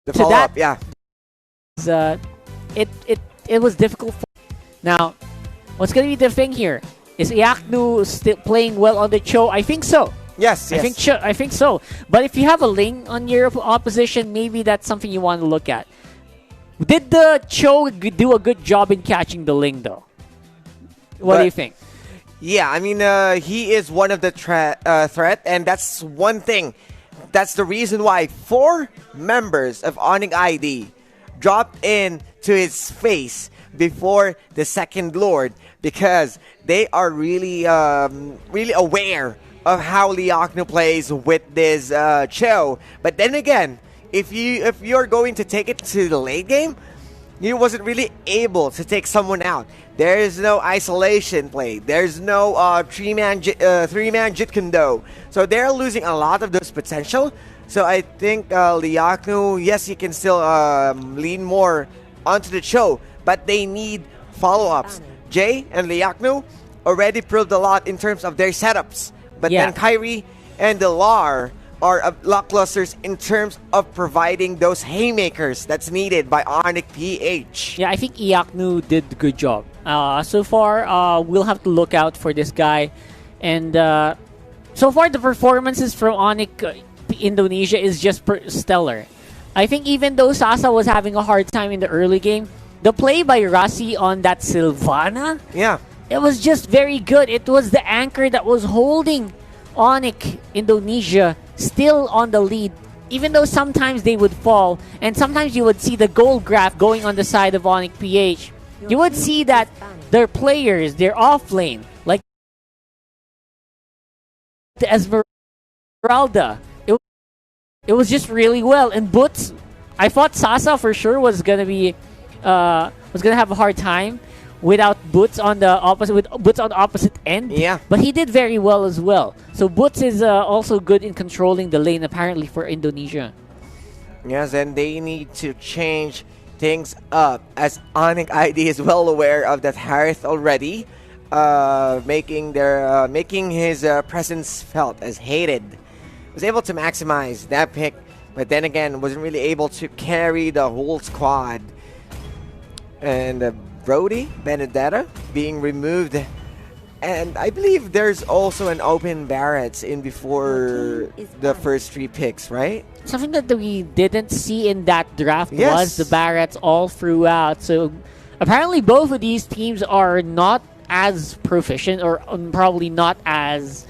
The to follow-up, that, yeah. It was difficult. Now, what's gonna be the thing here? Is Iaknu still playing well on the Cho? I think so. Yes, yes. I think so. But if you have a Ling on your opposition, maybe that's something you want to look at. Did the Cho do a good job in catching the Ling, though? What do you think? Yeah, I mean, he is one of the threat, and that's one thing. That's the reason why 4 members of Onyx ID dropped in to his face before the second Lord, because they are really, really aware of how Liakno plays with this Cho. But then again, if you're going to take it to the late game, he wasn't really able to take someone out. There is no isolation play. There's no 3-man Jit Kendo. So they're losing a lot of those potential. So I think Liakno, yes, he can still lean more onto the Cho, but they need follow-ups. Jay and Liakno already proved a lot in terms of their setups. But then Kyrie and Delar are lackluster in terms of providing those haymakers that's needed by Onyx PH. Yeah, I think Iaknu did a good job. So far, we'll have to look out for this guy. And so far, the performances from Onyx Indonesia is just stellar. I think even though Sasa was having a hard time in the early game, the play by Rasi on that Sylvana, it was just very good. It was the anchor that was holding Onyx Indonesia still on the lead, even though sometimes they would fall, and sometimes you would see the gold graph going on the side of Onyx PH. You would see that their players, they're off lane, like the Esmeralda. It was just really well. And Boots, I thought Sasa for sure was gonna have a hard time without Boots on the opposite, with Boots on the opposite end. Yeah. But he did very well as well. So Boots is also good in controlling the lane apparently for Indonesia. Yes, and they need to change things up, as Onyx ID is well aware of that. Harith already making his presence felt as hated. Was able to maximize that pick, but then again wasn't really able to carry the whole squad. And Brody Benedetta being removed, and I believe there's also an open Barrett's in before the first 3 picks, right? Something that we didn't see in that draft was the Barretts all throughout. So apparently both of these teams are not as proficient, or probably not as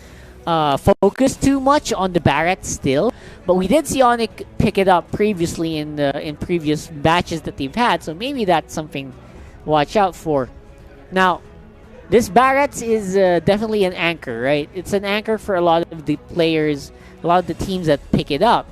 focused too much on the Barrett still. But we did see Onyx pick it up previously in previous batches that they've had, so maybe that's something to watch out for. Now, this Barrett's is definitely an anchor, right? It's an anchor for a lot of the players, a lot of the teams that pick it up.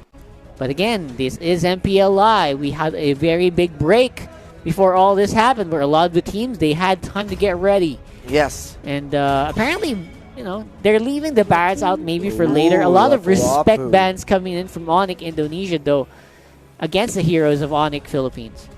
But again, this is MPL Live. We had a very big break before all this happened, where a lot of the teams, they had time to get ready. Yes. And apparently, you know, they're leaving the Barretts out maybe for later. A lot of respect bans coming in from Onyx Indonesia, though, against the heroes of Onyx Philippines.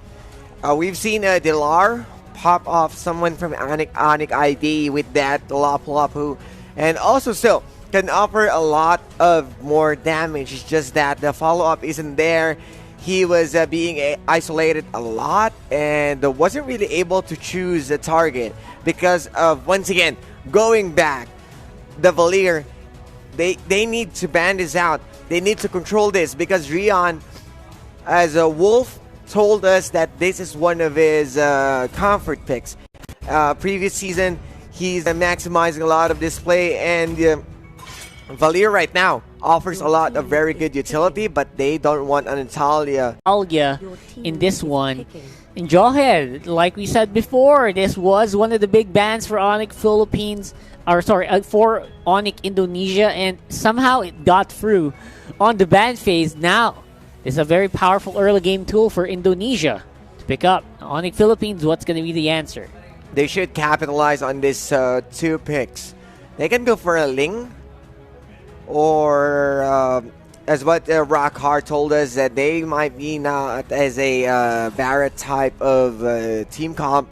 We've seen Delar pop off someone from Onyx ID with that Lapu Lapu, and also still can offer a lot of more damage. It's just that the follow-up isn't there. He was being isolated a lot and wasn't really able to choose a target because of, once again, going back, the Valier, they need to ban this out. They need to control this, because Rion, as a Wolf, told us that this is one of his comfort picks. Previous season, he's maximizing a lot of display, and Valier right now offers a lot of very good utility, but they don't want an Natalia in this one. And Jawhead, like we said before, this was one of the big bans for Onyx Philippines, or sorry, for Onyx Indonesia, and somehow it got through on the ban phase. Now, it's a very powerful early game tool for Indonesia to pick up. Onyx Philippines, what's going to be the answer? They should capitalize on these 2 picks. They can go for a Ling, or as what Rockhart told us, that they might be not as a Barrett type of team comp.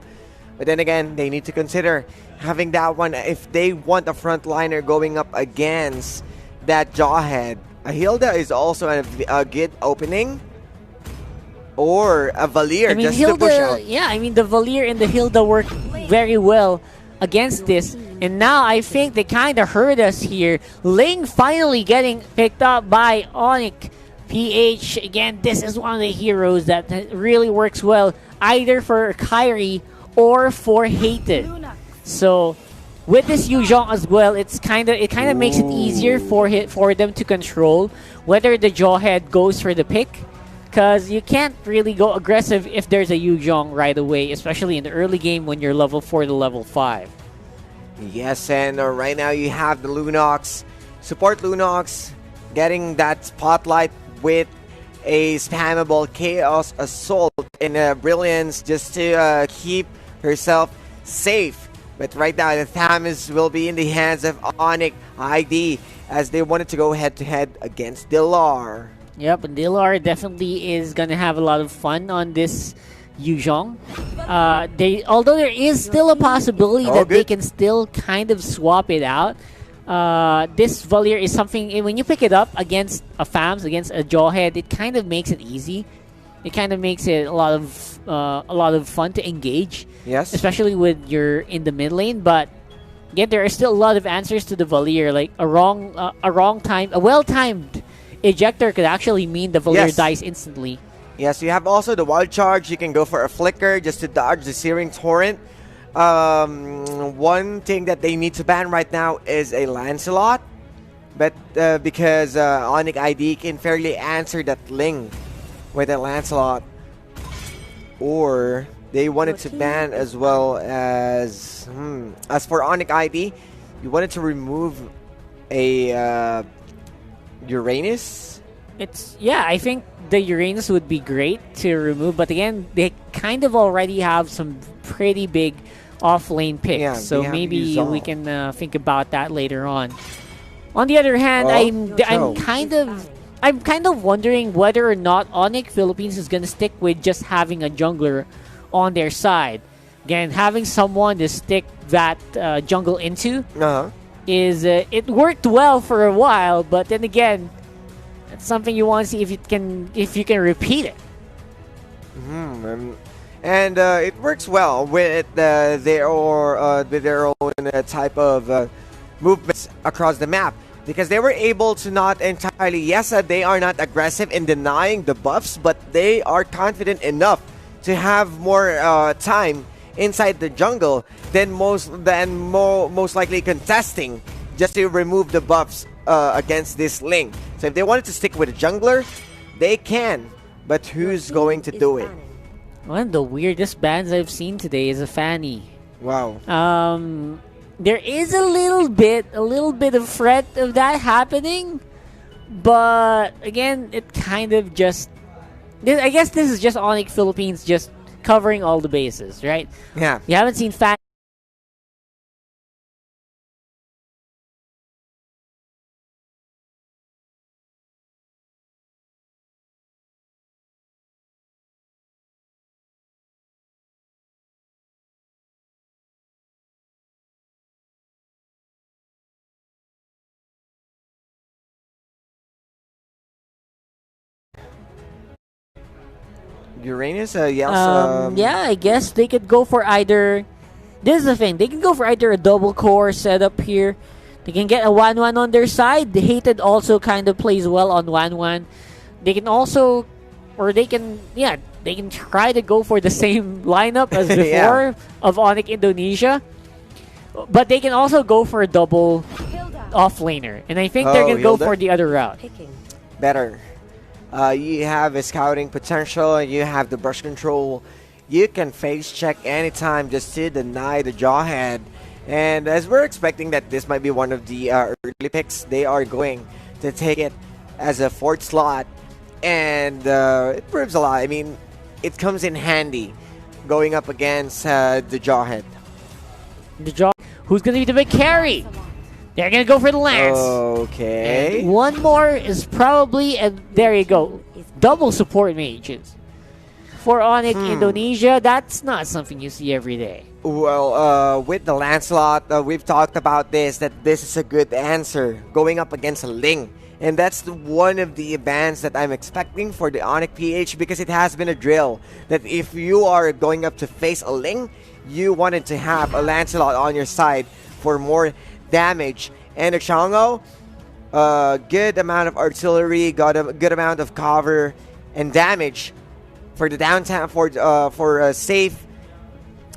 But then again, they need to consider having that one if they want a frontliner going up against that Jawhead. Hilda is also a good opening. Or a Valier I mean, just to push out. yeah, I mean, the Valier and the Hilda work very well against this. And now I think they kind of hurt us here. Ling finally getting picked up by Onyx PH. Again, this is one of the heroes that really works well either for Kyrie or for Hated. So with this Yuzhong as well, it kind of makes it easier for them to control whether the Jawhead goes for the pick. Because you can't really go aggressive if there's a Yuzhong right away, especially in the early game when you're level 4 to level 5. Yes, and right now you have the Lunox, support Lunox, getting that spotlight with a spammable Chaos Assault and Brilliance just to keep herself safe. But right now the Thames will be in the hands of Onyx ID as they wanted to go head-to-head against Dilar. Yep, and Dilar definitely is going to have a lot of fun on this Yuzhong. Although there is still a possibility that they can still kind of swap it out. This Valier is something, when you pick it up against a FAMS, against a Jawhead, it kind of makes it easy. It kind of makes it a lot of fun to engage. Yes. Especially when you're in the mid lane, but again, there are still a lot of answers to the Valier, like a well-timed ejector could actually mean the Valier dies instantly. Yes, you have also the Wild Charge. You can go for a Flicker just to dodge the Searing Torrent. One thing that they need to ban right now is a Lancelot. But because Onyx ID can fairly answer that Ling with a Lancelot. Or they wanted to ban as well as for Onyx ID, you wanted to remove a Uranus? I think the Uranus would be great to remove, but again, they kind of already have some pretty big off-lane picks, so maybe we can think about that later on. On the other hand, I'm kind of wondering whether or not Onyx Philippines is gonna stick with just having a jungler on their side. Again, having someone to stick that jungle into. It worked well for a while, but then again, it's something you want to see if you can repeat it. And it works well with their own type of movements across the map, because they were able to not entirely. Yes, they are not aggressive in denying the buffs, but they are confident enough to have more time inside the jungle than most likely contesting just to remove the buffs against this Ling. So if they wanted to stick with a jungler, they can, but who's going to do it? One of the weirdest bans I've seen today is a Fanny. Wow. There is a little bit of threat of that happening, but again, it kind of just. I guess this is just Onyx Philippines just covering all the bases, right? Yeah. You haven't seen Fanny. Uranus, yeah, I guess they could go for either. This is the thing. They can go for either a double core setup here. They can get a 1-1 on their side. The Hated also kind of plays well on 1-1. They can also, or they can try to go for the same lineup as before of Onyx Indonesia. But they can also go for a double offlaner. And I think they're going to go for the other route. Better. You have a scouting potential, you have the brush control. You can face check anytime just to deny the Jawhead. And as we're expecting that this might be one of the early picks, they are going to take it as a fourth slot. And it proves a lot. I mean, it comes in handy going up against the Jawhead. Who's going to be the big carry? They're going to go for the Lance. Okay. And one more is probably, and there you go, double support mages. For Onyx Indonesia, that's not something you see every day. Well, with the Lancelot, we've talked about this, that this is a good answer going up against a Ling. And that's one of the bans that I'm expecting for the Onyx PH, because it has been a drill that if you are going up to face a Ling, you wanted to have a Lancelot on your side for more damage. And a Chango, good amount of artillery, got a good amount of cover and damage for the downtown, for a safe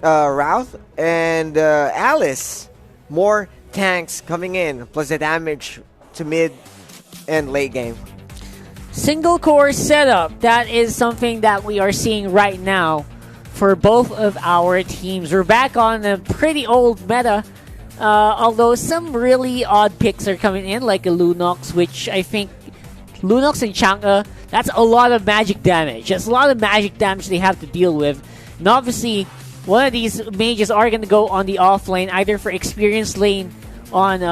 route. And Alice, more tanks coming in, plus the damage to mid and late game. Single core setup, that is something that we are seeing right now for both of our teams. We're back on a pretty old meta, although some really odd picks are coming in, like a Lunox, which I think Lunox and Chang'e, that's a lot of magic damage. That's a lot of magic damage they have to deal with. And obviously, one of these mages are going to go on the off lane, either for experience lane on,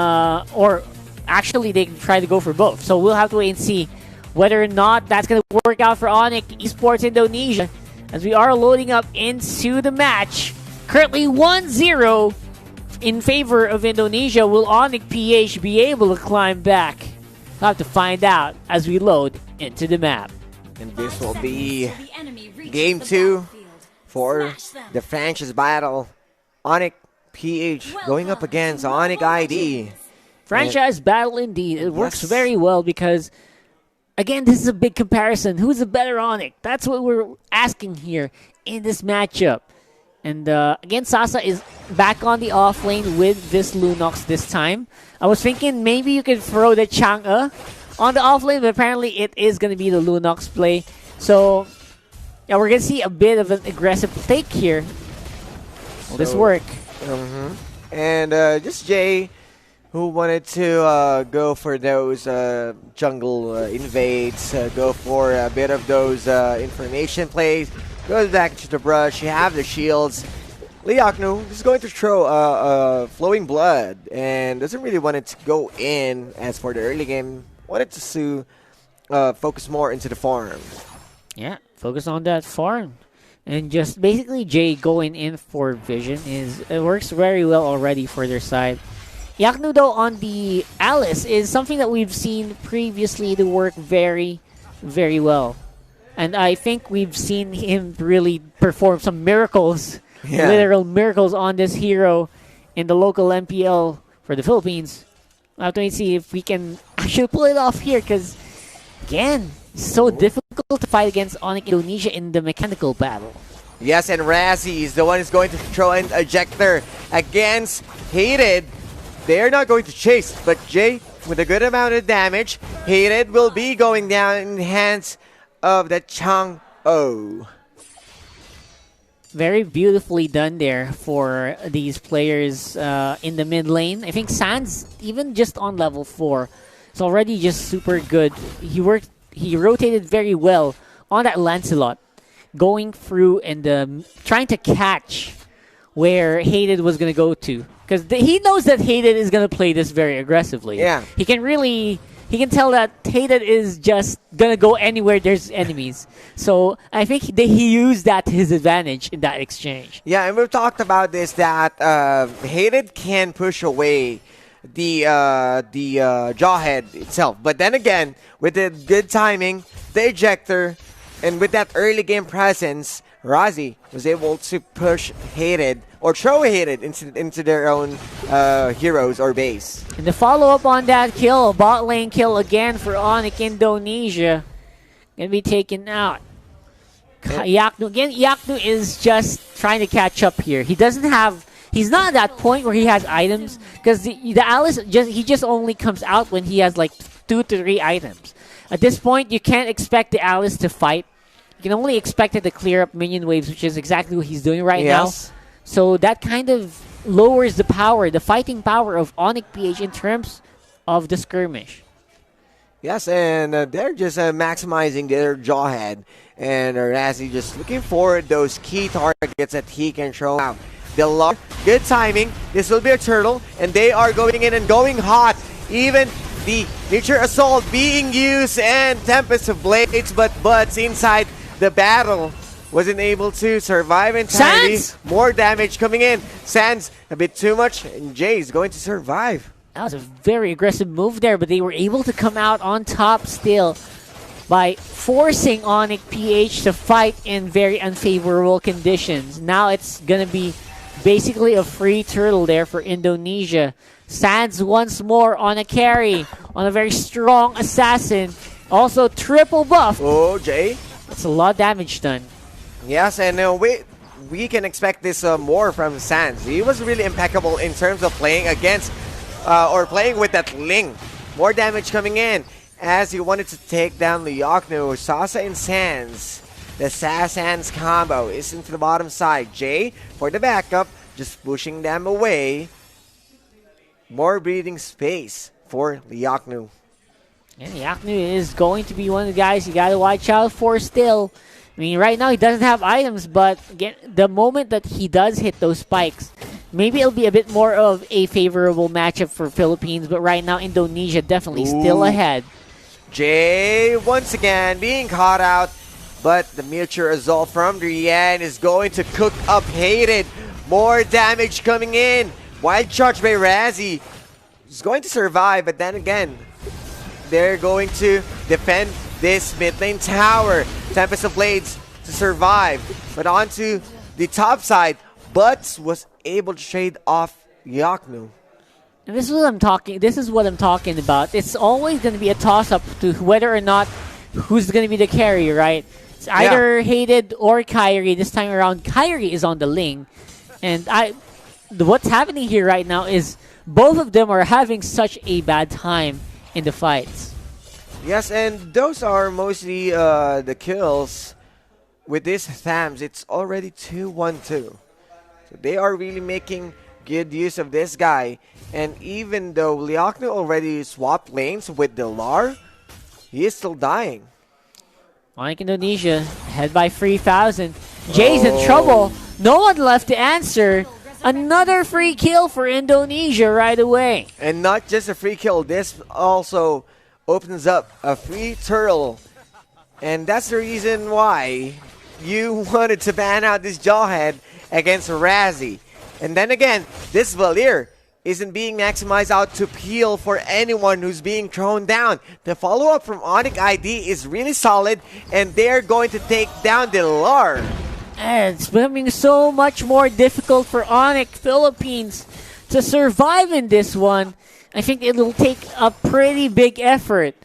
or actually they can try to go for both. So we'll have to wait and see whether or not that's going to work out for Onyx Esports Indonesia, as we are loading up into the match. Currently 1-0 in favor of Indonesia. Will Onyx PH be able to climb back? We'll have to find out as we load into the map. And this will be game 2 for the franchise battle. Onyx PH going up against Onyx ID. Franchise battle indeed. It works very well because, again, this is a big comparison. Who's the better Onyx? That's what we're asking here in this matchup. And again, Sasa is back on the off lane with this Lunox this time. I was thinking maybe you could throw the Chang'e on the off lane, but apparently it is going to be the Lunox play. So, yeah, we're going to see a bit of an aggressive take here. Will this work? And just Jay, who wanted to go for those jungle invades, go for a bit of those information plays, goes back to the brush. You have the shields. Liaknu is going to throw Flowing Blood and doesn't really want it to go in. As for the early game, wanted to focus more into the farm. Yeah, focus on that farm. And just basically Jay going in for vision it works very well already for their side. Yaknu, though, on the Alice is something that we've seen previously to work very, very well. And I think we've seen him really perform some miracles, literal miracles on this hero in the local MPL for the Philippines. I'll have to see if we can actually pull it off here, because, again, it's so difficult to fight against Onyx Indonesia in the mechanical battle. Yes, and Razzie is the one who's going to throw an ejector against Hated. They're not going to chase, but Jay, with a good amount of damage, Hated will be going down in the hands of the Chang'e. Very beautifully done there for these players in the mid lane. I think Sans, even just on level 4, is already just super good. He rotated very well on that Lancelot, going through and trying to catch where Hated was going to go to. Because he knows that Hated is going to play this very aggressively. Yeah. He can tell that Hated is just going to go anywhere there's enemies. So I think he used that to his advantage in that exchange. Yeah, and we've talked about this, that Hated can push away the Jawhead itself. But then again, with the good timing, the ejector, and with that early game presence, Razi was able to push Hated or throw Hated into their own heroes or base. And the follow-up on that kill, bot lane kill again for Onyx Indonesia, gonna be taken out. Yaknu again. Yaknu is just trying to catch up here. He's not at that point where he has items, because the Alice just only comes out when he has like 2 to 3 items. At this point, you can't expect the Alice to fight. You can only expect it to clear up minion waves, which is exactly what he's doing right now. So that kind of lowers the power, the fighting power of Onyx PH in terms of the skirmish. Yes, and they're just maximizing their Jawhead. And Razzie just looking for those key targets that he can throw out. Good timing. This will be a turtle, and they are going in and going hot. Even the Nature Assault being used and Tempest of Blades, but Butts inside the battle wasn't able to survive entirely. Sans! More damage coming in. Sans a bit too much, and Jay is going to survive. That was a very aggressive move there, but they were able to come out on top still by forcing Onyx PH to fight in very unfavorable conditions. Now it's going to be basically a free turtle there for Indonesia. Sands once more on a carry, on a very strong assassin. Also triple buff. Oh, Jay. That's a lot of damage done. Yes, and we can expect this more from Sands. He was really impeccable in terms of playing against or playing with that Ling. More damage coming in as he wanted to take down Liaknu. Sasa and Sands. The Sands combo is into the bottom side. Jay for the backup, just pushing them away. More breathing space for Liaknu. And Liaknu is going to be one of the guys you got to watch out for still. I mean, right now he doesn't have items, but the moment that he does hit those spikes, maybe it'll be a bit more of a favorable matchup for Philippines, but right now Indonesia definitely still ahead. Jay once again being caught out, but the mutual assault from Rian is going to cook up Hated. More damage coming in. Wild charge by Razzie is going to survive, but then again, they're going to defend this mid lane tower. Tempest of Blades to survive, but onto the top side. Butts was able to trade off Liaknu. And this is what I'm talking about. It's always going to be a toss-up to whether or not who's going to be the carry, right? It's either Hated or Kyrie. This time around, Kyrie is on the Ling. And what's happening here right now is both of them are having such a bad time in the fights. Yes, and those are mostly the kills. With these Thams, it's already 2-1-2. So they are really making good use of this guy. And even though Liaknu already swapped lanes with Delar, he is still dying. Like Indonesia, head by 3,000. Jay's in trouble. No one left to answer. Another free kill for Indonesia right away. And not just a free kill, this also opens up a free turtle. And that's the reason why you wanted to ban out this Jawhead against Razzie. And then again, this Valir isn't being maximized out to peel for anyone who's being thrown down. The follow-up from Onyx ID is really solid, and they're going to take down Delar. And it's becoming so much more difficult for Onyx Philippines to survive in this one. I think it'll take a pretty big effort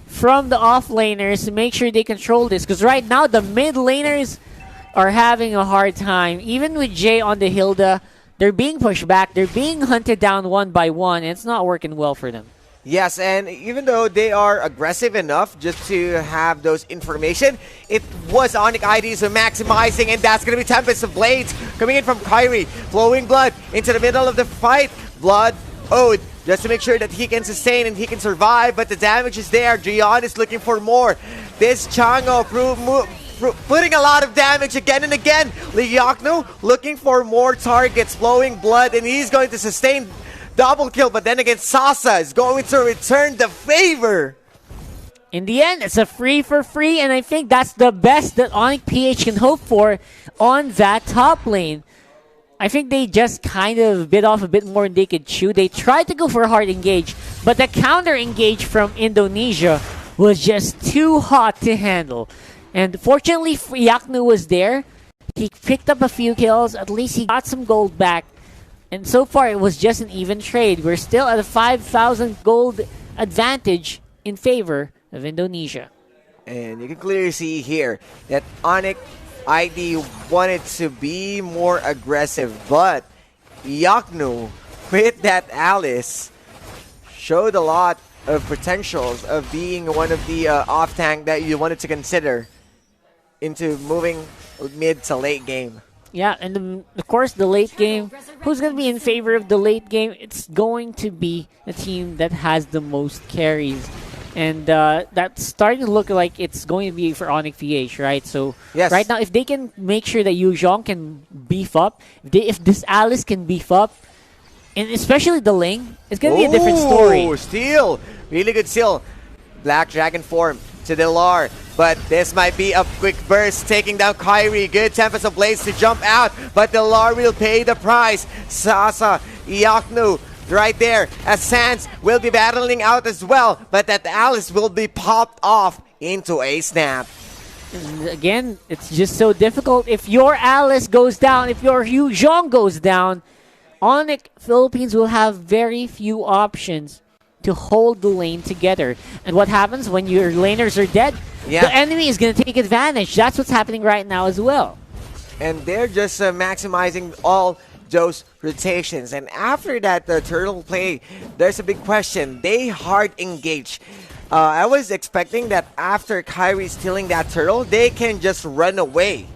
from the offlaners to make sure they control this. Because right now, the mid laners are having a hard time. Even with Jay on the Hilda, they're being pushed back. They're being hunted down one by one. And it's not working well for them. Yes, and even though they are aggressive enough just to have those information, it was Onyx IDs who maximizing, and that's going to be Tempest of Blades coming in from Kyrie. Flowing blood into the middle of the fight. Blood owed just to make sure that he can sustain and he can survive, but the damage is there. Gian is looking for more. This Chango putting a lot of damage again and again. Liaknu looking for more targets, flowing blood, and he's going to sustain double kill, but then again, Sasa is going to return the favor. In the end, it's a free for free, and I think that's the best that Onyx PH can hope for on that top lane. I think they just kind of bit off a bit more than they could chew. They tried to go for a hard engage, but the counter engage from Indonesia was just too hot to handle. And fortunately, Liaknu was there. He picked up a few kills. At least he got some gold back. And so far, it was just an even trade. We're still at a 5,000 gold advantage in favor of Indonesia. And you can clearly see here that Onyx ID wanted to be more aggressive, but Liaknu with that Alice showed a lot of potentials of being one of the off-tank that you wanted to consider into moving mid to late game. Yeah, and of course, the late game, who's going to be in favor of the late game? It's going to be the team that has the most carries. And that's starting to look like it's going to be for Onyx PH, right? So yes. Right now, if they can make sure that Yu Zhong can beef up, if this Alice can beef up, and especially the Ling, it's going to be a different story. Steal! Really good steal. Black Dragon form to Delar. But this might be a quick burst, taking down Kyrie. Good Tempest of Blades to jump out, but Delar will pay the price. Sasa, Liaknu right there, as Sans will be battling out as well, but that Alice will be popped off into a snap. And again, it's just so difficult. If your Alice goes down, if your Yu Zhong goes down, Onyx Philippines will have very few options to hold the lane together. And what happens when your laners are dead? Yeah. The enemy is going to take advantage. That's what's happening right now as well. And they're just maximizing all those rotations. And after that turtle play, there's a big question. They hard engage. I was expecting that after Kyrie stealing that turtle, they can just run away.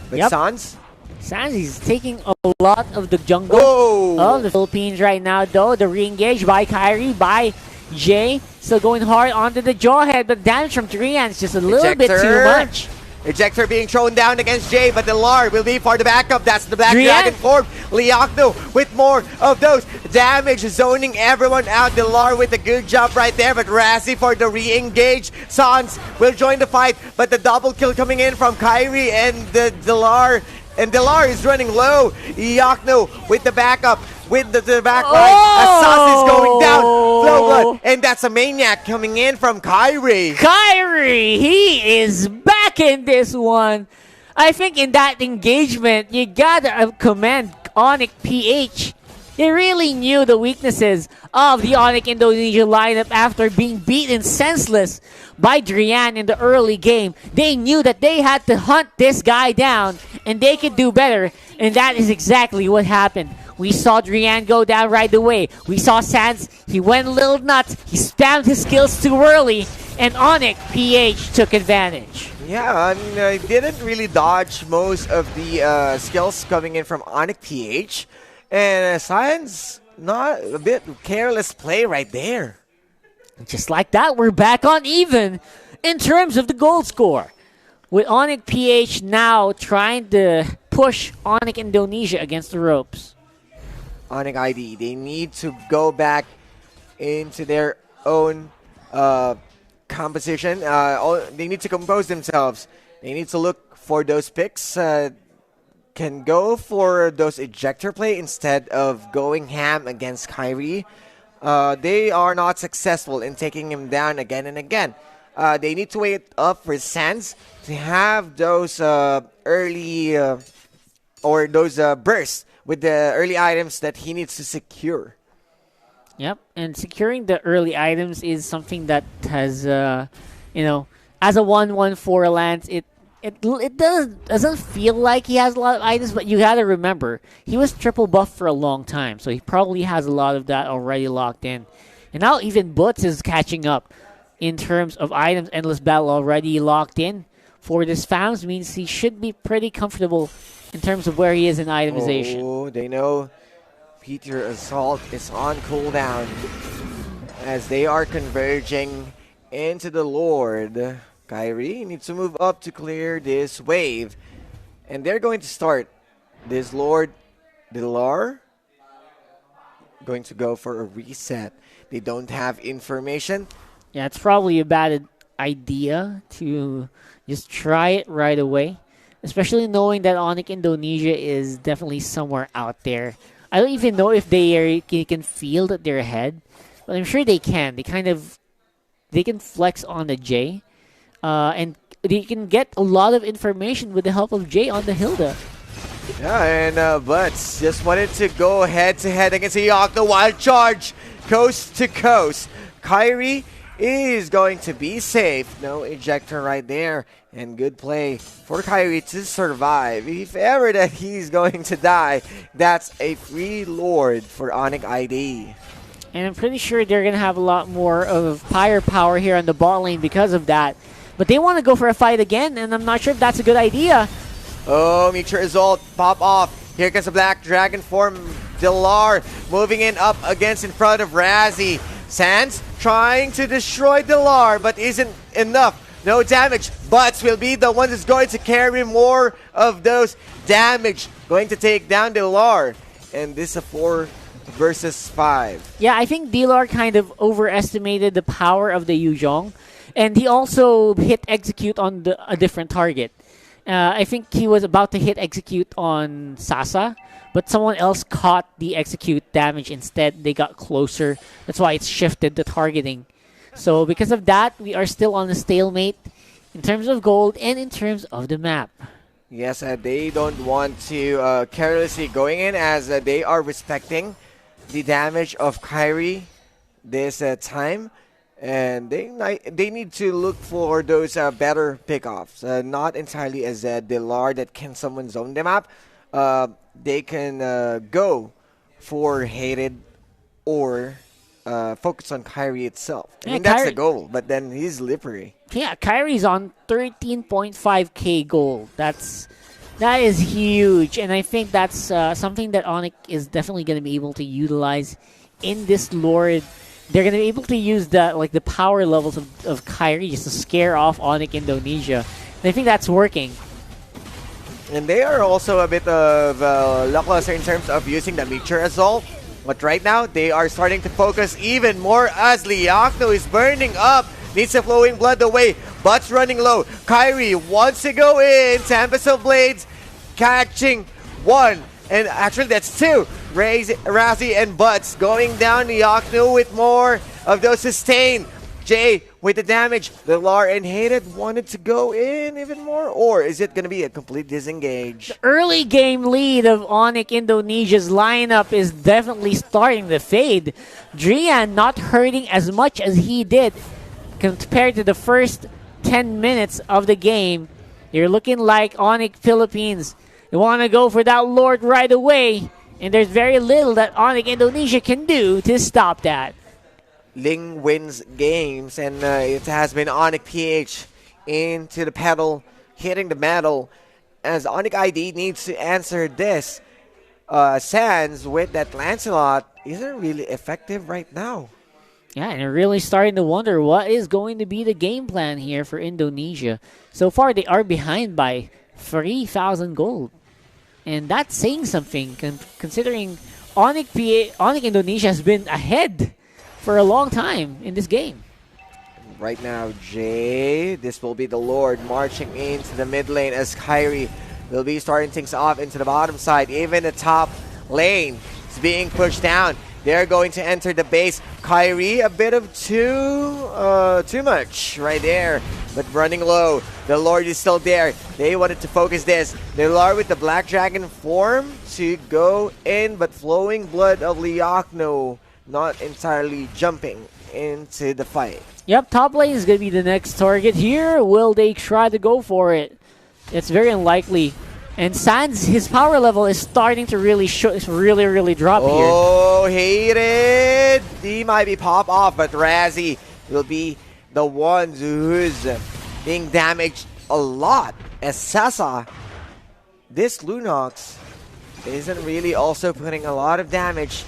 But Sans? Sans is taking a lot of the jungle Whoa. of the Philippines right now, though. The re-engage by Kyrie, by Jay. Still going hard onto the jawhead, but damage from Drian is just a little bit too much. Ejector being thrown down against Jay, but the Lar will be for the backup. That's the Black Dragon form. Liakno with more of those damage, zoning everyone out. The Lar with a good jump right there, but Razzie for the re-engage. Sans will join the fight, but the double kill coming in from Kyrie and the Lar. And Delar is running low. Iakno with the backup, with the back line. Assassin is going down. Flowblood. And that's a Maniac coming in from Kyrie. Kyrie, he is back in this one. I think in that engagement, you gotta commend Onyx PH. They really knew the weaknesses of the Onyx Indonesia lineup after being beaten senseless by Drian in the early game. They knew that they had to hunt this guy down and they could do better, and that is exactly what happened. We saw Drian go down right away. We saw Sans, he went a little nuts, he spammed his skills too early, and Onyx PH took advantage. Yeah, and didn't really dodge most of the skills coming in from Onyx PH. And Sans, not a bit careless play right there. Just like that, we're back on even in terms of the goal score. With Onyx PH now trying to push Onyx Indonesia against the ropes. Onyx ID, they need to go back into their own composition. They need to compose themselves. They need to look for those picks. Can go for those ejector play instead of going ham against Kyrie. They are not successful in taking him down again and again. They need to wait up for Sans to have those early or those bursts with the early items that he needs to secure. Yep, and securing the early items is something that has, as a 1-1-4 Lance, it doesn't feel like he has a lot of items, but you gotta remember, he was triple buffed for a long time, so he probably has a lot of that already locked in. And now even Butz is catching up in terms of items. Endless Battle already locked in for this FAMS, means he should be pretty comfortable in terms of where he is in itemization. Oh, they know Peter Assault is on cooldown as they are converging into the Lord. Kyrie needs to move up to clear this wave. And they're going to start this Lord Dilar. Going to go for a reset. They don't have information. Yeah, it's probably a bad idea to just try it right away. Especially knowing that Onyx Indonesia is definitely somewhere out there. I don't even know if they can feel that they're ahead. But I'm sure they can. They can flex on the J. And they can get a lot of information with the help of Jay on the Hilda. Yeah, and Butz just wanted to go head-to-head against Eok. The wild charge, coast to coast. Kyrie is going to be safe. No ejector right there. And good play for Kyrie to survive. If ever that he's going to die, that's a free Lord for Onyx ID. And I'm pretty sure they're going to have a lot more of firepower here on the bot lane because of that. But they want to go for a fight again, and I'm not sure if that's a good idea. Oh, Mixture Result, pop off. Here comes the Black Dragon form. Dilar moving in up against in front of Razzie. Sans trying to destroy Dilar, but isn't enough. No damage. Butz will be the one that's going to carry more of those damage. Going to take down Dilar. And this is a 4 versus 5. Yeah, I think Dilar kind of overestimated the power of the Yu Zhong. And he also hit execute on a different target. I think he was about to hit execute on Sasa, but someone else caught the execute damage instead. They got closer. That's why it's shifted the targeting. So because of that, we are still on a stalemate in terms of gold and in terms of the map. Yes, they don't want to carelessly going in as they are respecting the damage of Kyrie this time. And they need to look for those better pickoffs. Not entirely as Delar that can someone zone them up. They can go for Hated or focus on Kyrie itself. I mean, that's the goal, but then he's slippery. Yeah, Kyrie's on 13.5k gold. That is huge, and I think that's something that Onyx is definitely going to be able to utilize in this Lord. They're going to be able to use the power levels of Kyrie just to scare off Onyx Indonesia. And I think that's working. And they are also a bit of lackluster in terms of using the Mixture Assault. But right now, they are starting to focus even more as Liakno is burning up. Needs the flowing blood away. Butts running low. Kyrie wants to go in. Tempest of Blades catching one. And actually, that's two. Razzie and Butts going down the Liakno with more of those sustain. Jay with the damage. Lilar and Hated wanted to go in even more. Or is it going to be a complete disengage? The early game lead of Onyx Indonesia's lineup is definitely starting to fade. Drian not hurting as much as he did compared to the first 10 minutes of the game. You're looking like Onyx Philippines. They want to go for that Lord right away. And there's very little that Onyx Indonesia can do to stop that. Ling wins games, and it has been Onyx PH into the pedal, hitting the metal, as Onyx ID needs to answer this. Sans with that Lancelot isn't really effective right now. Yeah, and they're really starting to wonder what is going to be the game plan here for Indonesia. So far, they are behind by 3,000 gold. And that's saying something, considering Onyx Indonesia has been ahead for a long time in this game. Right now, Jay, this will be the Lord marching into the mid lane as Kyrie will be starting things off into the bottom side. Even the top lane is being pushed down. They're going to enter the base. Kyrie, a bit of too much right there, but running low. The Lord is still there. They wanted to focus this. Lilar with the Black Dragon form to go in, but flowing blood of Liakno not entirely jumping into the fight. Yep, top lane is going to be the next target here. Will they try to go for it? It's very unlikely. And Sans, his power level is starting to really drop here. Oh, Hated! He might be pop off, but Razzie will be the one who's being damaged a lot. As Sasa, this Lunox isn't really also putting a lot of damage.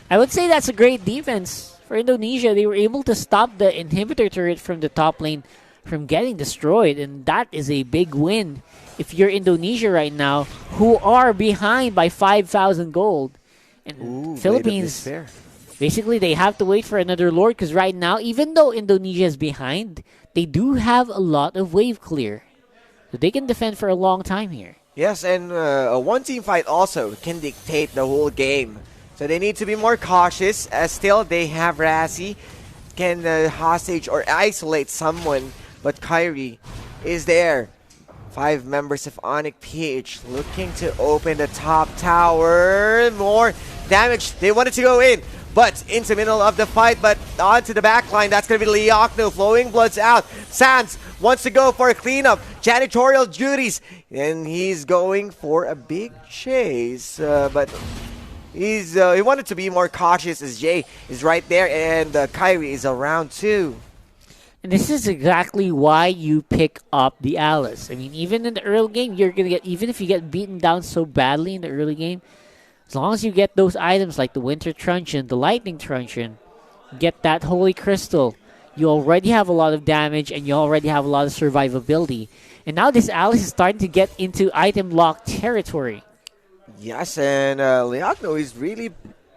I would say that's a great defense for Indonesia. They were able to stop the inhibitor turret from the top lane from getting destroyed, and that is a big win if you're Indonesia right now, who are behind by 5,000 gold. And Philippines, basically they have to wait for another Lord, because right now, even though Indonesia is behind, they do have a lot of wave clear. So they can defend for a long time here. Yes, and a one-team fight also can dictate the whole game. So they need to be more cautious, as still they have Razzie, can hostage or isolate someone, but Kyrie is there. 5 members of Onyx PH looking to open the top tower. More damage. They wanted to go in, but into the middle of the fight, but onto the back line. That's going to be Liakno. Flowing blood's out. Sans wants to go for a cleanup. Janitorial duties. And he's going for a big chase, but he wanted to be more cautious as Jay is right there, and Kyrie is around too. And this is exactly why you pick up the Alice. I mean, even in the early game, you're going to get, even if you get beaten down so badly in the early game, as long as you get those items like the Winter Truncheon, the Lightning Truncheon, get that Holy Crystal, you already have a lot of damage and you already have a lot of survivability. And now this Alice is starting to get into item lock territory. Yes, and Liakno is really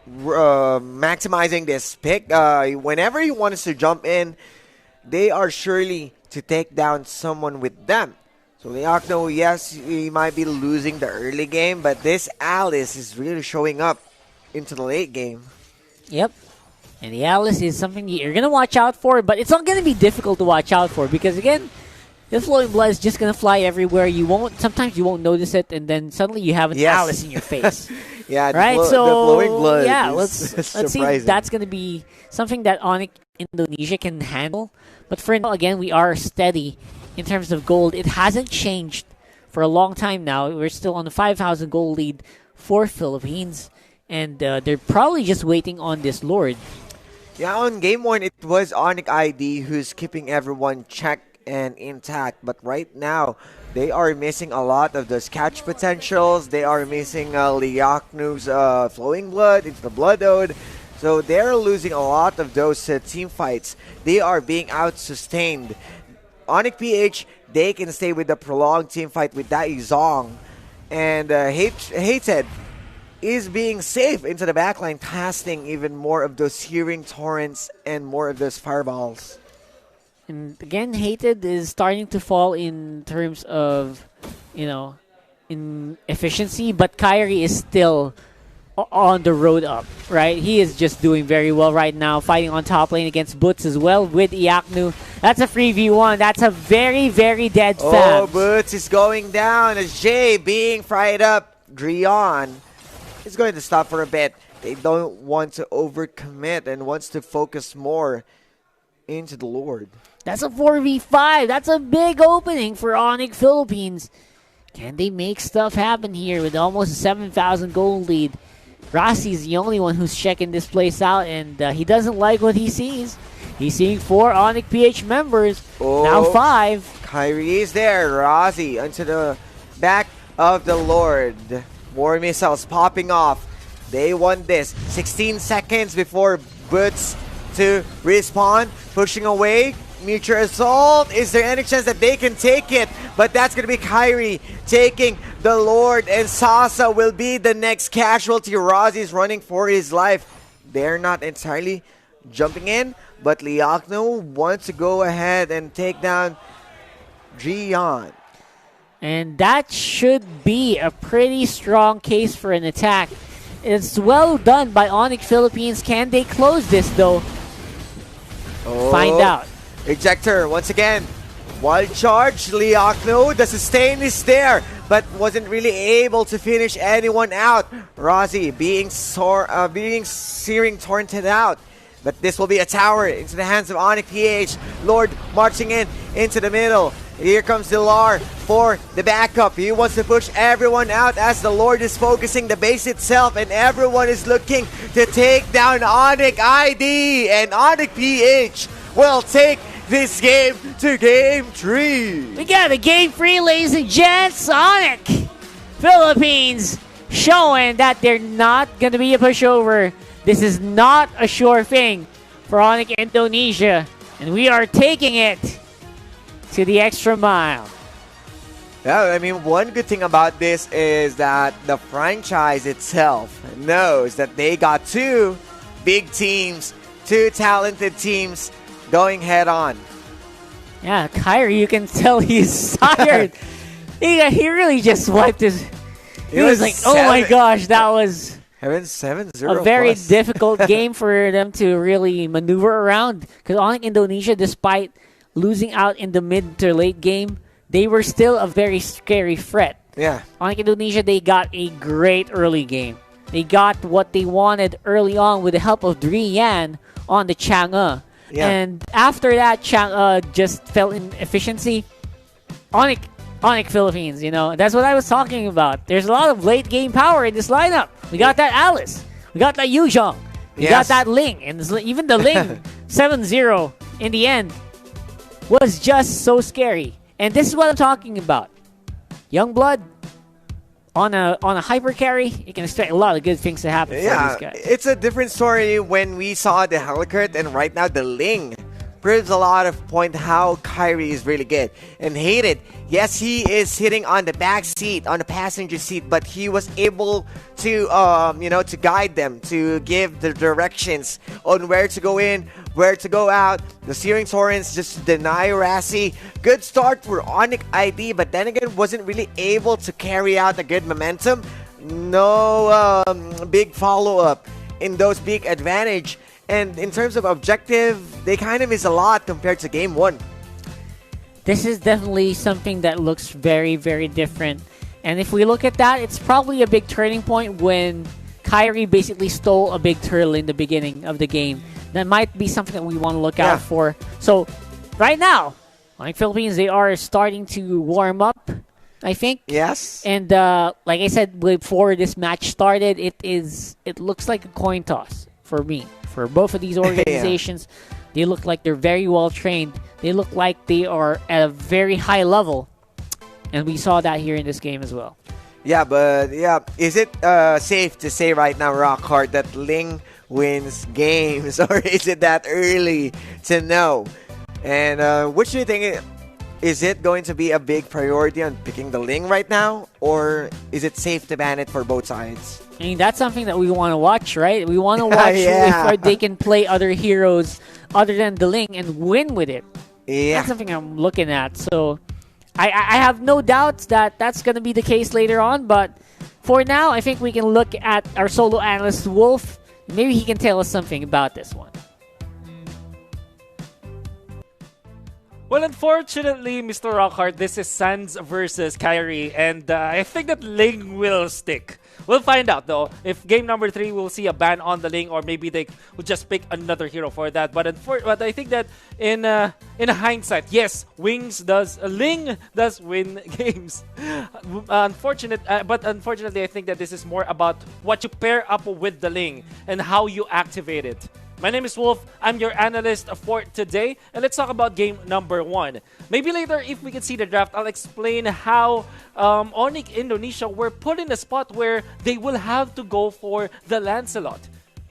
maximizing this pick. Whenever he wants to jump in, they are surely to take down someone with them. So Leokno, yes, he might be losing the early game, but this Alice is really showing up into the late game. Yep. And the Alice is something you're going to watch out for, but it's not going to be difficult to watch out for because, again, the flowing blood is just going to fly everywhere. Sometimes you won't notice it, and then suddenly you have an Alice in your face. Yeah, right? The flowing blood. Yeah, is let's see if that's going to be something that Onyx Indonesia can handle. But for now, again, we are steady in terms of gold. It hasn't changed for a long time now. We're still on the 5,000 gold lead for Philippines, and they're probably just waiting on this Lord. Yeah, on game 1, it was Onyx ID who's keeping everyone checked and intact. But right now, they are missing a lot of those catch potentials. They are missing Leoknu's flowing blood into the Blood Ode. So they're losing a lot of those team fights. They are being out-sustained. Onyx PH, they can stay with the prolonged team fight with that Zong. And Hated is being safe into the backline, casting even more of those Searing Torrents and more of those Fireballs. And again, Hated is starting to fall in terms of, in efficiency, but Kyrie is still on the road up, right? He is just doing very well right now, fighting on top lane against Boots as well with Iaknu. That's a free V1. That's a very, very dead Fab. Oh, Boots is going down as Jay being fried up. Drion is going to stop for a bit. They don't want to overcommit and wants to focus more into the Lord. That's a 4v5. That's a big opening for Onyx Philippines. Can they make stuff happen here with almost a 7,000 gold lead? Rossi's the only one who's checking this place out, and he doesn't like what he sees. He's seeing 4 Onyx PH members, now 5. Kyrie is there. Rossi onto the back of the Lord. More missiles popping off. They won this. 16 seconds before Boots to respawn. Pushing away. Mutual Assault. Is there any chance that they can take it? But that's going to be Kyrie taking the Lord. And Sasa will be the next casualty. Rossi is running for his life. They're not entirely jumping in. But Leokno wants to go ahead and take down Gian. And that should be a pretty strong case for an attack. It's well done by Onyx Philippines. Can they close this though? Find out. Ejector once again. Wild charge. Leokno. The sustain is there, but wasn't really able to finish anyone out. Rossi being Searing Torrented out. But this will be a tower into the hands of Onyx PH. Lord marching into the middle. Here comes Dilar for the backup. He wants to push everyone out as the Lord is focusing the base itself, and everyone is looking to take down Onyx ID. And Onyx PH will take this game to game 3. We got a game 3, ladies and gents. Onyx Philippines showing that they're not going to be a pushover. This is not a sure thing for Onyx Indonesia, and we are taking it to the extra mile. Yeah, I mean, one good thing about this is that the franchise itself knows that they got 2 big teams, 2 talented teams going head on. Yeah, Kyrie, you can tell he's tired. he really just wiped his... He was like, oh my gosh, that was... 7-0 a very plus. difficult game for them to really maneuver around. Because Onyx Indonesia, despite losing out in the mid to late game, they were still a very scary threat. Yeah. Onyx Indonesia, they got a great early game. They got what they wanted early on with the help of Drian on the Chang'e. Yeah. And after that, Chang'e just fell in efficiency. Onyx Philippines, that's what I was talking about. There's a lot of late game power in this lineup. We got that Alice. We got that Yuzhong. We got that Ling. And even the Ling 7-0 in the end was just so scary. And this is what I'm talking about. Youngblood on a hyper carry, you can expect a lot of good things to happen for these guys. It's a different story when we saw the Helicurt, and right now the Ling proves a lot of point how Kyrie is really good. And Hated, yes, he is sitting on the back seat, on the passenger seat, but he was able to, to guide them, to give the directions on where to go in, where to go out. The Searing Torrents just deny Rassi. Good start for Onyx ID, but then again, wasn't really able to carry out a good momentum. No big follow-up in those big advantage. And in terms of objective, they kind of miss a lot compared to Game 1. This is definitely something that looks very, very different. And if we look at that, it's probably a big turning point when Kyrie basically stole a big turtle in the beginning of the game. That might be something that we want to look out for. So, right now, like Philippines, they are starting to warm up, I think. Yes. And like I said before this match started, it looks like a coin toss for me. For both of these organizations, they look like they're very well trained. They look like they are at a very high level. And we saw that here in this game as well. Yeah, but is it safe to say right now, Rockhard, that Ling wins games, or is it that early to know? And which do you think, is it going to be a big priority on picking the Ling right now, or is it safe to ban it for both sides? I mean, that's something that we want to watch, right? We want to watch if they can play other heroes other than the Ling and win with it. Yeah. That's something I'm looking at. So I have no doubts that that's going to be the case later on. But for now, I think we can look at our solo analyst, Wolf. Maybe he can tell us something about this one. Well, unfortunately, Mr. Rockhart, this is Sands versus Kyrie, and I think that Ling will stick. We'll find out, though. If game number 3, we'll see a ban on the Ling, or maybe they will just pick another hero for that. But I think that in hindsight, yes, Ling does win games. But unfortunately, I think that this is more about what you pair up with the Ling and how you activate it. My name is Wolf. I'm your analyst for today. And let's talk about game number 1. Maybe later, if we can see the draft, I'll explain how Onyx Indonesia were put in a spot where they will have to go for the Lancelot.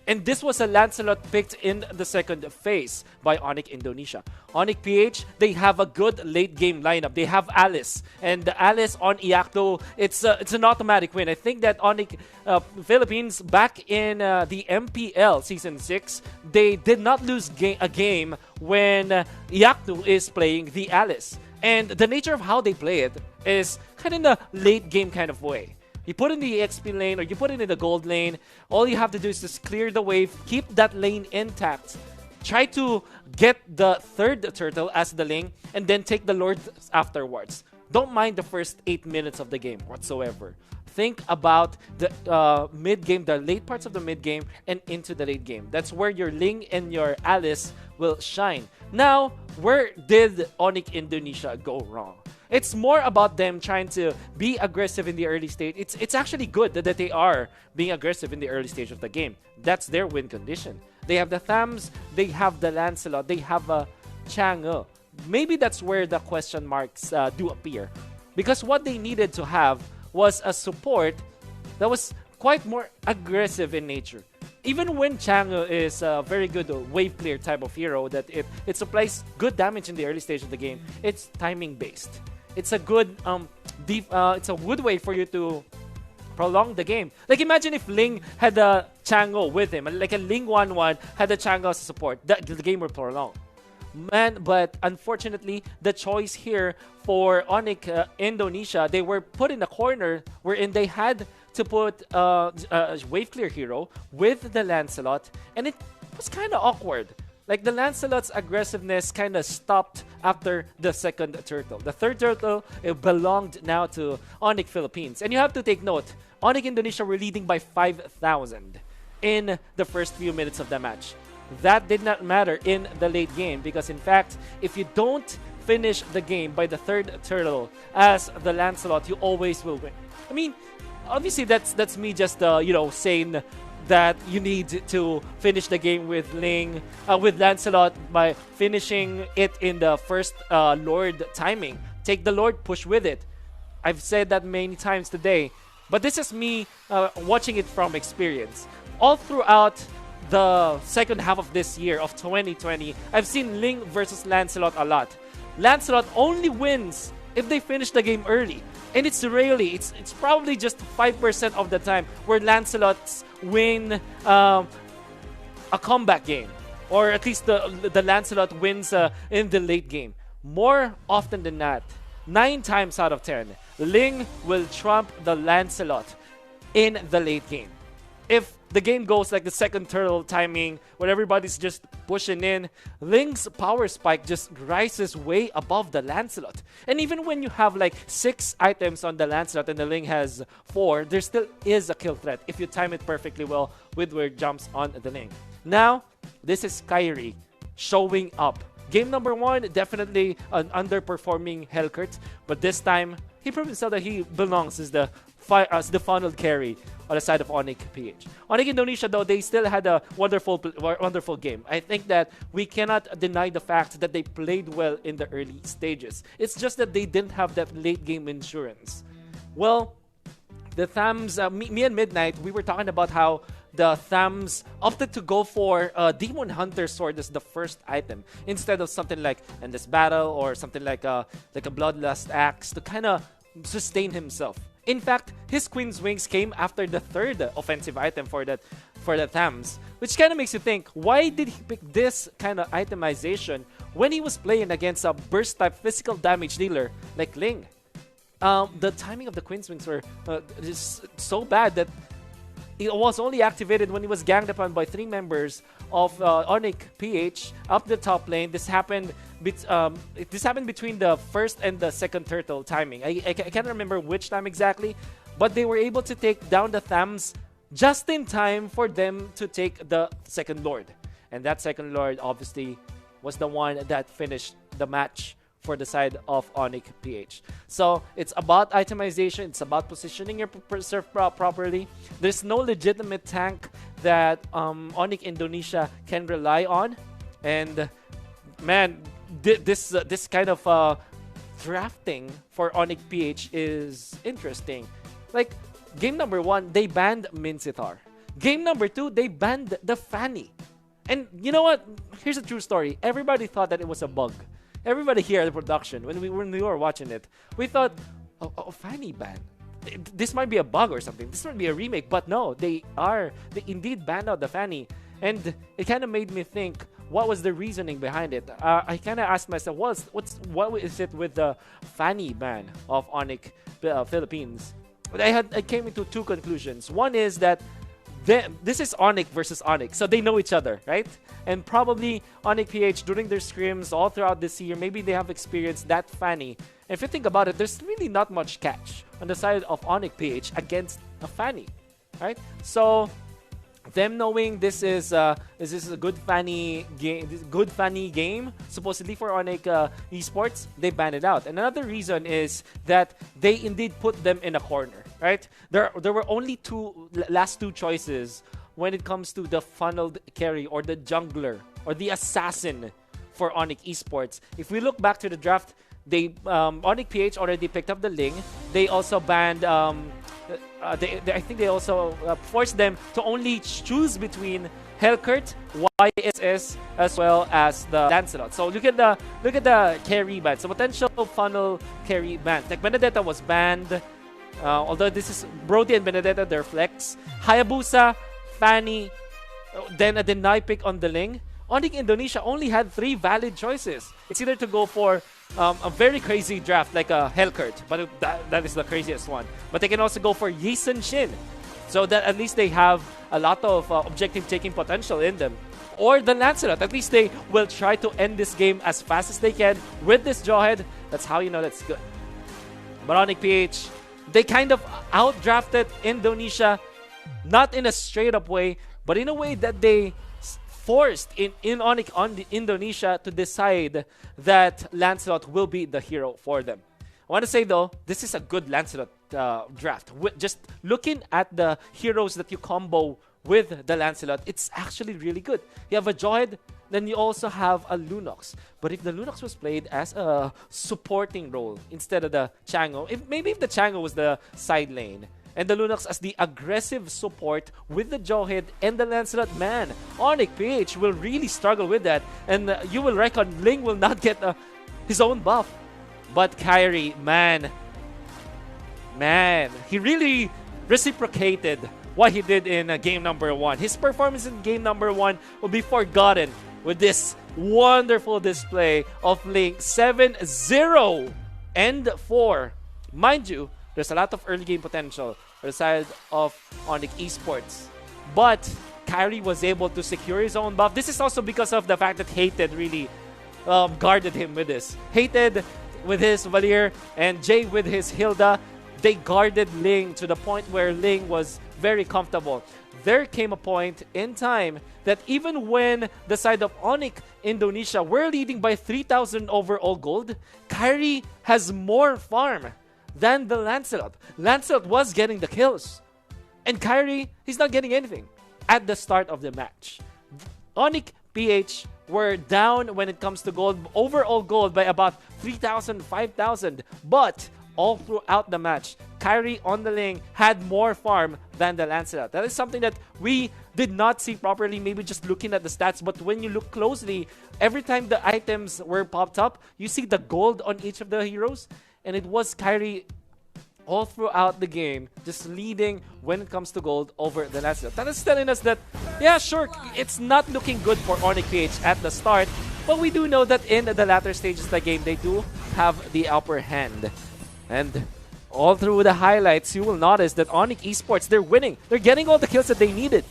And this was a Lancelot picked in the second phase by Onyx Indonesia. Onyx PH, they have a good late game lineup. They have Alice. And the Alice on Iacto, it's an automatic win. I think that Onyx Philippines back in the MPL Season 6, they did not lose a game when Iacto is playing the Alice. And the nature of how they play it is kind of in a late game kind of way. You put in the XP lane or you put it in the gold lane, all you have to do is just clear the wave, keep that lane intact, try to get the third turtle as the lane, and then take the Lord afterwards. Don't mind the first 8 minutes of the game whatsoever. Think about the mid-game, the late parts of the mid-game, and into the late game. That's where your Ling and your Alice will shine. Now, where did Onyx Indonesia go wrong? It's more about them trying to be aggressive in the early stage. It's actually good that they are being aggressive in the early stage of the game. That's their win condition. They have the Thams, they have the Lancelot, they have a Chang'e. Maybe that's where the question marks do appear. Because what they needed to have was a support that was quite more aggressive in nature. Even when Chang'e is a very good wave clear type of hero, that it supplies good damage in the early stage of the game, it's timing based. It's a good it's a good way for you to prolong the game. Like imagine if Ling had a Chang'e with him, like a Ling 1-1 had a Chang'e as a support, the game would prolong. Man, but unfortunately, the choice here for Onyx Indonesia, they were put in a corner wherein they had to put a wave clear hero with the Lancelot, and it was kind of awkward. Like the Lancelot's aggressiveness kind of stopped after the second turtle. The third turtle, it belonged now to Onyx Philippines. And you have to take note, Onyx Indonesia were leading by 5,000 in the first few minutes of the match. That did not matter in the late game because in fact, if you don't finish the game by the third turtle as the Lancelot, you always will win. I mean, obviously that's me just saying that you need to finish the game with with Lancelot by finishing it in the first Lord timing. Take the Lord, push with it. I've said that many times today, but this is me watching it from experience. All throughout the second half of this year of 2020, I've seen Ling versus Lancelot a lot. Lancelot only wins if they finish the game early. And it's rarely, it's probably just 5% of the time where Lancelots win a comeback game. or at least the Lancelot wins in the late game. More often than not, 9 times out of 10, Ling will trump the Lancelot in the late game. If the game goes like the second turtle timing, where everybody's just pushing in, Ling's power spike just rises way above the Lancelot. And even when you have like 6 items on the Lancelot and the Ling has 4, there still is a kill threat if you time it perfectly well with where it jumps on the Ling. Now, this is Kyrie showing up. Game number 1, definitely an underperforming Hellkurt, but this time, he proved himself that he belongs as the funnel carry on the side of Onyx PH. Onyx Indonesia, though, they still had a wonderful game. I think that we cannot deny the fact that they played well in the early stages. It's just that they didn't have that late game insurance. Well, the Thams, me and Midnight, we were talking about how the Thams opted to go for Demon Hunter Sword as the first item instead of something like Endless Battle or something like a Bloodlust Axe to kind of sustain himself. In fact, his Queen's Wings came after the third offensive item for the Thams, which kind of makes you think, why did he pick this kind of itemization when he was playing against a burst-type physical damage dealer like Ling? The timing of the Queen's Wings were just so bad that it was only activated when he was ganged upon by 3 members of Onyx PH up the top lane. This happened between the first and the second turtle timing. I can't remember which time exactly, but they were able to take down the Thams just in time for them to take the second Lord. And that second Lord obviously was the one that finished the match for the side of Onyx PH. So it's about itemization, it's about positioning your serve properly. There's no legitimate tank that Onyx Indonesia can rely on. And man, this kind of drafting for Onyx PH is interesting. Like, game number 1, they banned Mincitar. Game number 2, they banned the Fanny. And you know what? Here's a true story. Everybody thought that it was a bug. Everybody here at the production, when we were watching it, we thought, oh, Fanny ban. This might be a bug or something. This might be a remake. But no, they indeed banned out the Fanny. And it kind of made me think, what was the reasoning behind it? I kind of asked myself, what is it with the Fanny ban of Onyx Philippines? I came into 2 conclusions. One is that this is Onyx versus Onyx, so they know each other, right? And probably Onyx PH during their scrims all throughout this year, maybe they have experienced that Fanny. And if you think about it, there's really not much catch on the side of Onyx PH against a Fanny, right? So them knowing this is a good Fanny game, supposedly for Onyx Esports, they banned it out. And another reason is that they indeed put them in a corner, right? There were only last two choices when it comes to the funneled carry or the jungler or the assassin for Onyx Esports. If we look back to the draft, they Onyx PH already picked up the Ling. They also banned I think they also forced them to only choose between Hellkurt, YSS, as well as the Lancelot. So look at the carry ban. So potential funnel carry ban. Like Benedetta was banned. Although this is Brody and Benedetta, they're flex. Hayabusa, Fanny, then a deny pick on the Ling. Onyx Indonesia only had 3 valid choices. It's either to go for a very crazy draft like a Hellkurt, but that is the craziest one. But they can also go for Yisun Shin, so that at least they have a lot of objective-taking potential in them. Or the Lancelot. At least they will try to end this game as fast as they can with this Jawhead. That's how you know that's good. But Onyx PH, they kind of outdrafted Indonesia, not in a straight-up way, but in a way that they forced in Onyx Indonesia to decide that Lancelot will be the hero for them. I want to say though, this is a good Lancelot draft. Just looking at the heroes that you combo with the Lancelot, it's actually really good. You have a Jawhead, then you also have a Lunox. But if the Lunox was played as a supporting role instead of the Chango, maybe if the Chango was the side lane, and the Lunox as the aggressive support with the Jawhead and the Lancelot, man, Onyx PH will really struggle with that. And you will reckon Ling will not get his own buff. But Kyrie, man, he really reciprocated what he did in game number 1. His performance in game number 1 will be forgotten with this wonderful display of Ling 7-0 and 4. Mind you, there's a lot of early game potential on the side of Onyx Esports. But Kyrie was able to secure his own buff. This is also because of the fact that Hated really guarded him with this. Hated with his Valier and Jay with his Hilda, they guarded Ling to the point where Ling was very comfortable. There came a point in time that even when the side of Onyx Indonesia were leading by 3,000 overall gold, Kyrie has more farm than the Lancelot. Lancelot was getting the kills. And Kyrie, he's not getting anything at the start of the match. Onyx PH were down when it comes to gold, overall gold by about 3,000, 5,000. But all throughout the match, Kyrie on the lane had more farm than the Lancelot. That is something that we did not see properly, maybe just looking at the stats. But when you look closely, every time the items were popped up, you see the gold on each of the heroes. And it was Kyrie all throughout the game, just leading when it comes to gold over the Lancelot. That is telling us that, yeah, sure, it's not looking good for Onyx PH at the start, but we do know that in the latter stages of the game, they do have the upper hand. And all through the highlights, you will notice that Onyx Esports, they're winning. They're getting all the kills that they needed.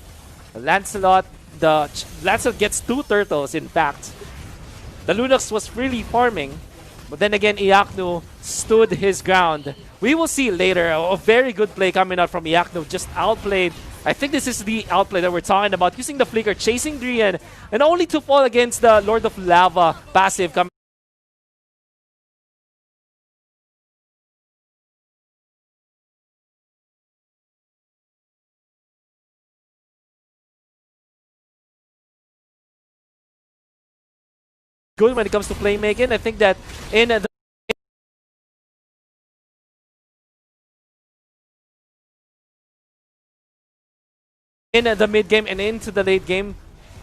Lancelot gets 2 turtles, in fact. The Lunox was freely farming, but then again, Iaknu stood his ground. We will see later a very good play coming out from Iaknu, just outplayed. I think this is the outplay that we're talking about, using the flicker, chasing Drian, and only to fall against the Lord of Lava passive coming. Good when it comes to playmaking. I think that in the mid game and into the late game,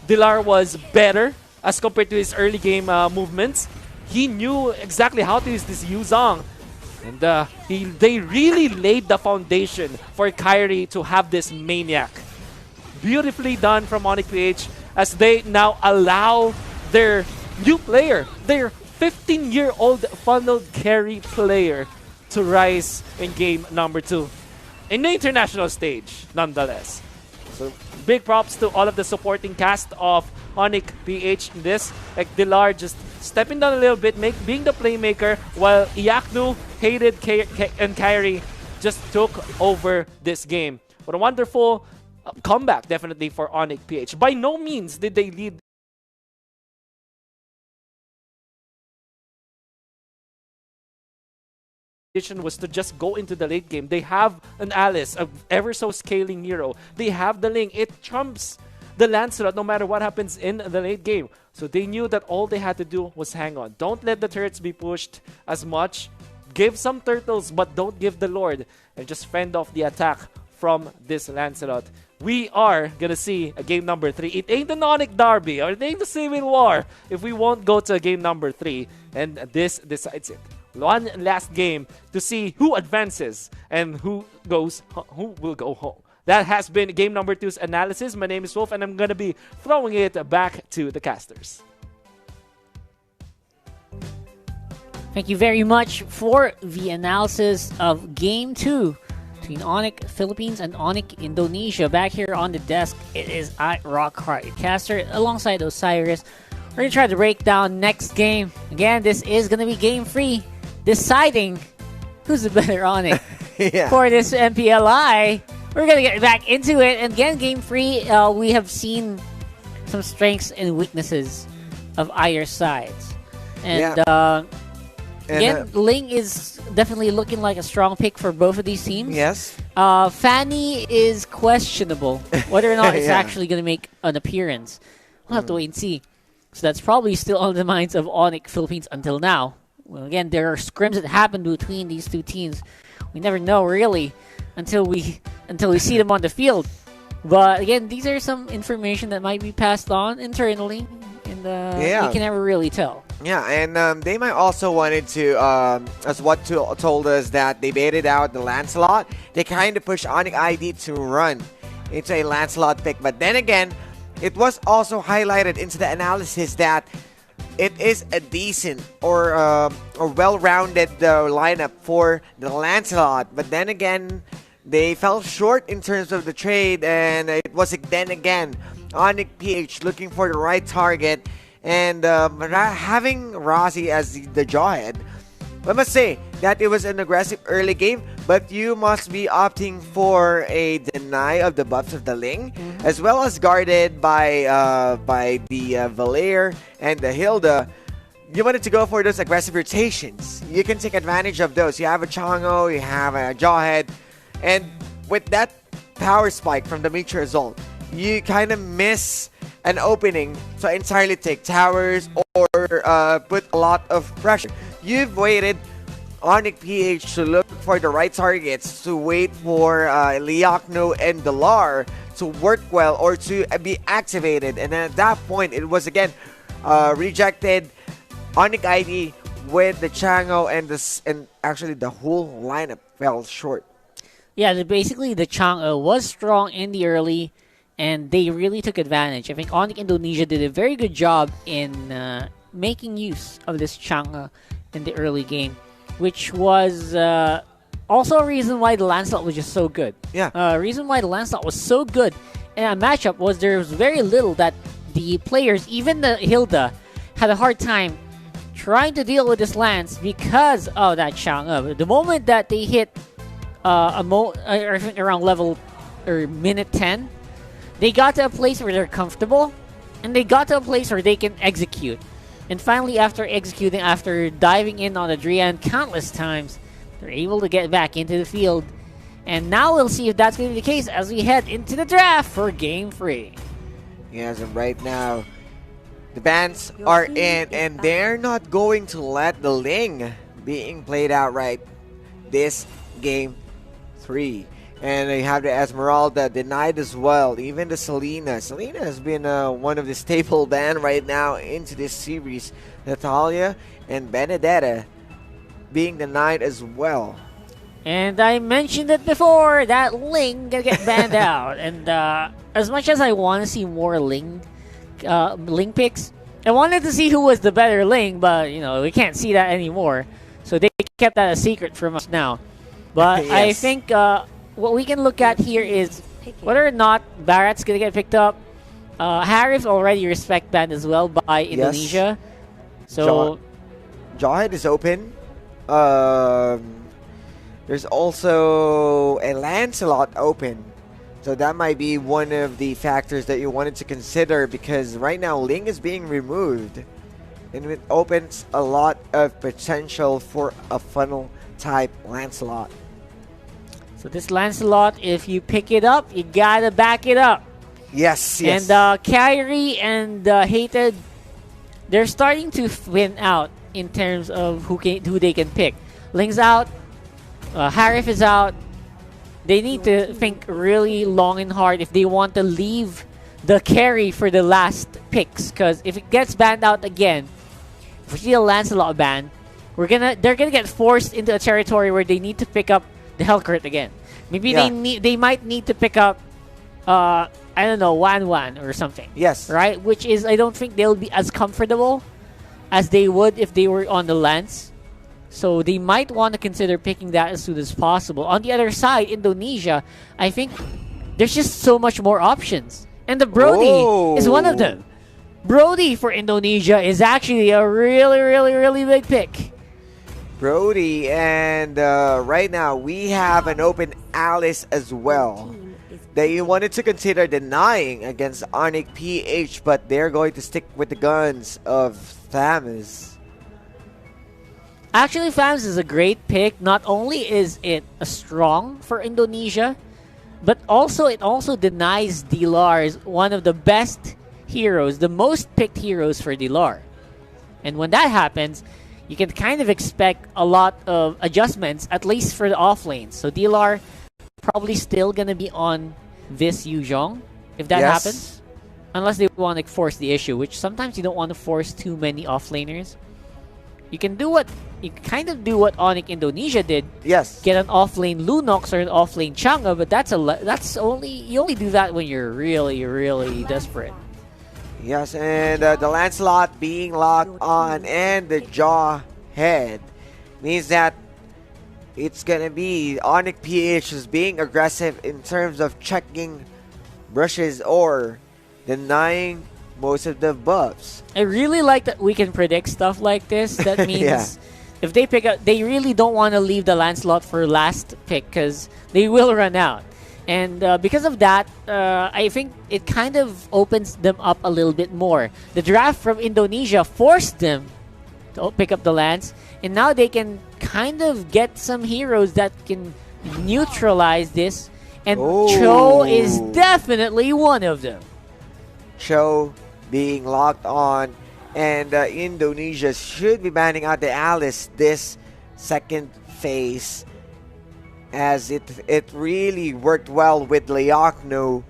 Dilar was better as compared to his early game movements. He knew exactly how to use this Yuzong. And they really laid the foundation for Kyrie to have this Maniac. Beautifully done from Onyx PH as they now allow their new player, their 15-year-old funneled carry player, to rise in game number 2 in the international stage, nonetheless. So big props to all of the supporting cast of Onyx PH in this. Like Dilar just stepping down a little bit, being the playmaker, while Iaknu, Hated, and Kyrie just took over this game. What a wonderful comeback, definitely, for Onyx PH. By no means did they lead was to just go into the late game. They have an Alice, a ever so scaling hero. They have the Ling. It trumps the Lancelot no matter what happens in the late game. So they knew that all they had to do was hang on. Don't let the turrets be pushed as much. Give some turtles, but don't give the Lord. And just fend off the attack from this Lancelot. We are gonna see a game number 3. It ain't an Onyx Derby, or it ain't the Civil War if we won't go to game number 3. And this decides it. One last game to see who advances and who will go home. That has been game number 2's analysis. My name is Wolf, and I'm going to be throwing it back to the casters. Thank you very much for the analysis of Game 2 between Onyx Philippines and Onyx Indonesia. Back here on the desk, it is I, Rockhart Caster, alongside Osiris. We're going to try to break down next game. Again, this is going to be game 3, deciding who's the better Onyx for this MPLI. We're going to get back into it. And again, game 3, we have seen some strengths and weaknesses of either sides. And again, Ling is definitely looking like a strong pick for both of these teams. Yes. Fanny is questionable whether or not it's actually going to make an appearance. We'll have to wait and see. So that's probably still on the minds of Onyx Philippines until now. Well, again, there are scrims that happen between these two teams. We never know really until we see them on the field. But again, these are some information that might be passed on internally, and you can never really tell. Yeah, and they might also wanted to, as what told us, that they baited out the Lancelot. They kind of pushed Onyx ID to run into a Lancelot pick. But then again, it was also highlighted into the analysis that it is a decent or well-rounded lineup for the Lancelot. But then again, they fell short in terms of the trade, and it was then again Onyx PH looking for the right target, and having Rossi as the jawhead. I must say that it was an aggressive early game, but you must be opting for a deny of the buffs of the Ling, as well as guarded by the Valair and the Hilda. You wanted to go for those aggressive rotations. You can take advantage of those. You have a Chango, you have a Jawhead, and with that power spike from the Meteor Zone, you kind of miss an opening to entirely take towers or put a lot of pressure. You've waited Onyx PH to look for the right targets, to wait for Liakno and Delar to work well or to be activated. And then at that point, it was again rejected. Onyx ID with the Chango and actually the whole lineup fell short. Yeah, basically the Chang'e was strong in the early, and they really took advantage. I think Onyx Indonesia did a very good job in making use of this Chang'e in the early game, which was also a reason why the Lancelot was just so good. Yeah. Reason why the Lancelot was so good in a matchup was there was very little that the players, even the Hilda, had a hard time trying to deal with this Lance because of that Chang'e. The moment that they hit I think around level or minute 10, they got to a place where they're comfortable, and they got to a place where they can execute. And finally, after executing, after diving in on Adrian countless times, they're able to get back into the field. And now we'll see if that's going to be the case as we head into the draft for Game 3. Yes, and right now, the bans are in, and they're not going to let the Ling being played out right this Game 3. And you have the Esmeralda denied as well. Even the Selena. Selena has been one of the staple band right now into this series. Natalia and Benedetta being denied as well. And I mentioned it before, that Ling gonna get banned out. And as much as I want to see more Ling picks, I wanted to see who was the better Ling, but we can't see that anymore. So they kept that a secret from us now. But Yes. I think what we can look at here is whether or not Barrett's going to get picked up. Harif already respect banned as well by Indonesia. So Jawhead is open. There's also a Lancelot open. So that might be one of the factors that you wanted to consider, because right now Ling is being removed. And it opens a lot of potential for a funnel type Lancelot. So this Lancelot, if you pick it up, you gotta back it up. Yes. And Kyrie and Hated, they're starting to win out in terms of who they can pick. Ling's out, Harif is out. They need to think really long and hard if they want to leave the carry for the last picks. Because if it gets banned out again, if we see a Lancelot ban, they're gonna get forced into a territory where they need to pick up the Hellcurt again. Maybe they might need to pick up I don't know, Wan or something. Yes. Right? Which is, I don't think they'll be as comfortable as they would if they were on the Lance. So they might want to consider picking that as soon as possible. On the other side, Indonesia, I think there's just so much more options. And the Brody is one of them. Brody for Indonesia is actually a really, really, really big pick. Brody, and right now we have an open Alice as well that you wanted to consider denying against Onyx PH, but they're going to stick with the guns of Thames. Actually, Thames is a great pick. Not only is it a strong for Indonesia, but it also denies Dilar's one of the best heroes, the most picked heroes for Dilar. And when that happens, you can kind of expect a lot of adjustments, at least for the off lanes. So Dilar probably still going to be on this Yuzhong if that happens. Unless they want to force the issue, which sometimes you don't want to force too many offlaners. You can kind of do what Onyx Indonesia did. Yes. Get an offlane Lunox or an offlane Chang'e, but you only do that when you're really, really desperate. Yes, and the Lancelot being locked on and the jaw head means that it's gonna be Onyx PH is being aggressive in terms of checking brushes or denying most of the buffs. I really like that we can predict stuff like this. That means Yeah. if they pick up, they really don't want to leave the Lancelot for last pick because they will run out. And because of that, I think it kind of opens them up a little bit more. The draft from Indonesia forced them to pick up the Lance, and now they can kind of get some heroes that can neutralize this. And Cho is definitely one of them. Cho being locked on, and Indonesia should be banning out the Alice this second phase, as it really worked well with Leokno.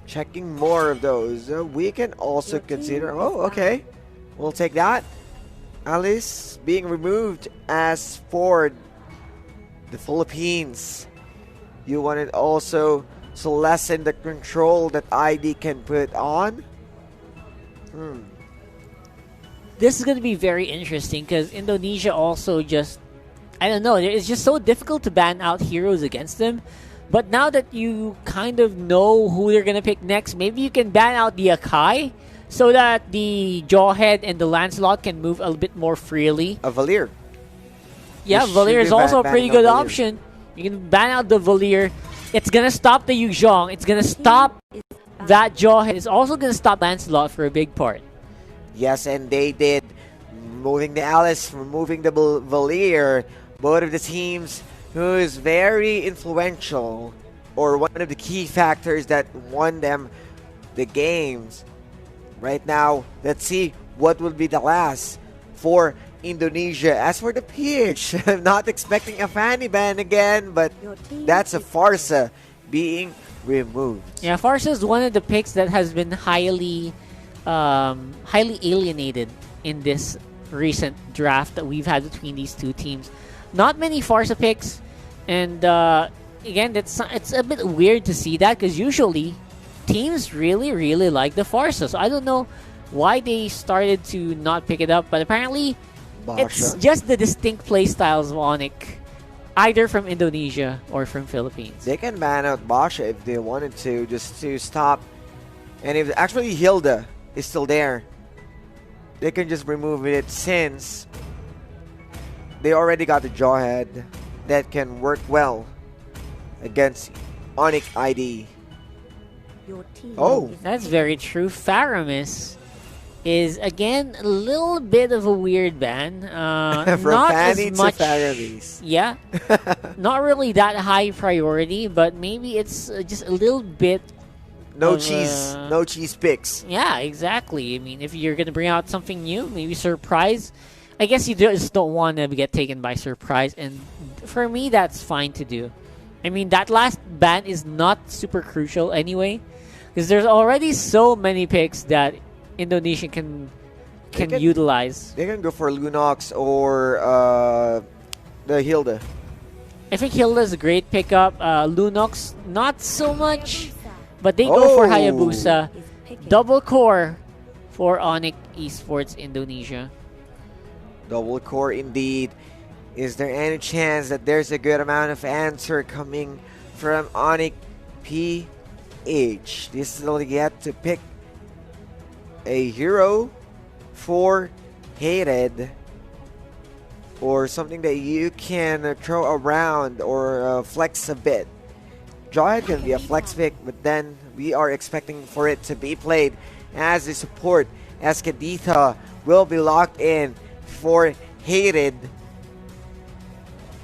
Checking more of those. We can also consider... Oh, okay. We'll take that. Alice being removed. As for the Philippines, you wanted also to lessen the control that ID can put on. This is going to be very interesting because Indonesia also just, I don't know, it's just so difficult to ban out heroes against them. But now that you kind of know who they're going to pick next, maybe you can ban out the Akai so that the Jawhead and the Lancelot can move a little bit more freely. A Valir. Yeah, You Valir should is be also a banning pretty out good Valir. option. You can ban out the Valir. It's going to stop the Yuzhong. It's going to stop that Jawhead. It's also going to stop Lancelot for a big part. Yes, and they did. Moving the Alice, removing the Valir. Both of the teams who is very influential, or one of the key factors that won them the games. Right now, let's see what will be the last for Indonesia. As for the PH, I'm not expecting a Fanny ban again, but that's a Farsa being removed. Yeah, Farsa is one of the picks that has been highly alienated in this recent draft that we've had between these two teams. Not many Farsa picks, and again, it's a bit weird to see that because usually teams really like the Farsa. So I don't know why they started to not pick it up, but apparently it's just the distinct play styles of Onyx, either from Indonesia or from Philippines. They can ban out Basha if they wanted to, just to stop. And if actually Hilda is still there, they can just remove it since they already got the Jawhead that can work well against Onyx ID. Oh, That's very true. Faramis is again a little bit of a weird ban. from Not Fanny as to much. Faramis. Yeah, not really that high priority, but maybe it's just a little bit. No of, cheese, no cheese picks. Yeah, exactly. I mean, if you're gonna bring out something new, maybe surprise. I guess you just don't want to get taken by surprise, and for me, that's fine to do. I mean, that last ban is not super crucial anyway, because there's already so many picks that Indonesia can utilize. They can go for Lunox or the Hilda. I think Hilda's a great pickup. Lunox, not so much, but they go for Hayabusa. Double core for Onyx Esports Indonesia. Double core indeed. Is there any chance that there's a good amount of answer coming from Onyx PH? They still yet to pick a hero for Hated, or something that you can throw around or flex a bit. Jawhead can be a flex pick, but then we are expecting for it to be played as a support, as Kadita will be locked in for Hated.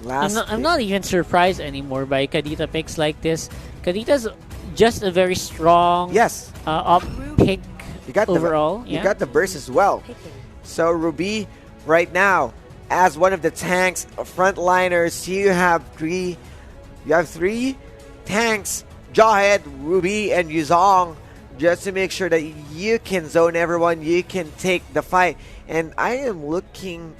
I'm not even surprised anymore by Kadita picks like this. Kadita's just a very strong up pick overall. You got the burst as well. So Ruby, right now, as one of the tanks frontliners, you have three tanks, Jawhead, Ruby, and Yuzong, just to make sure that you can zone everyone, you can take the fight. And I am looking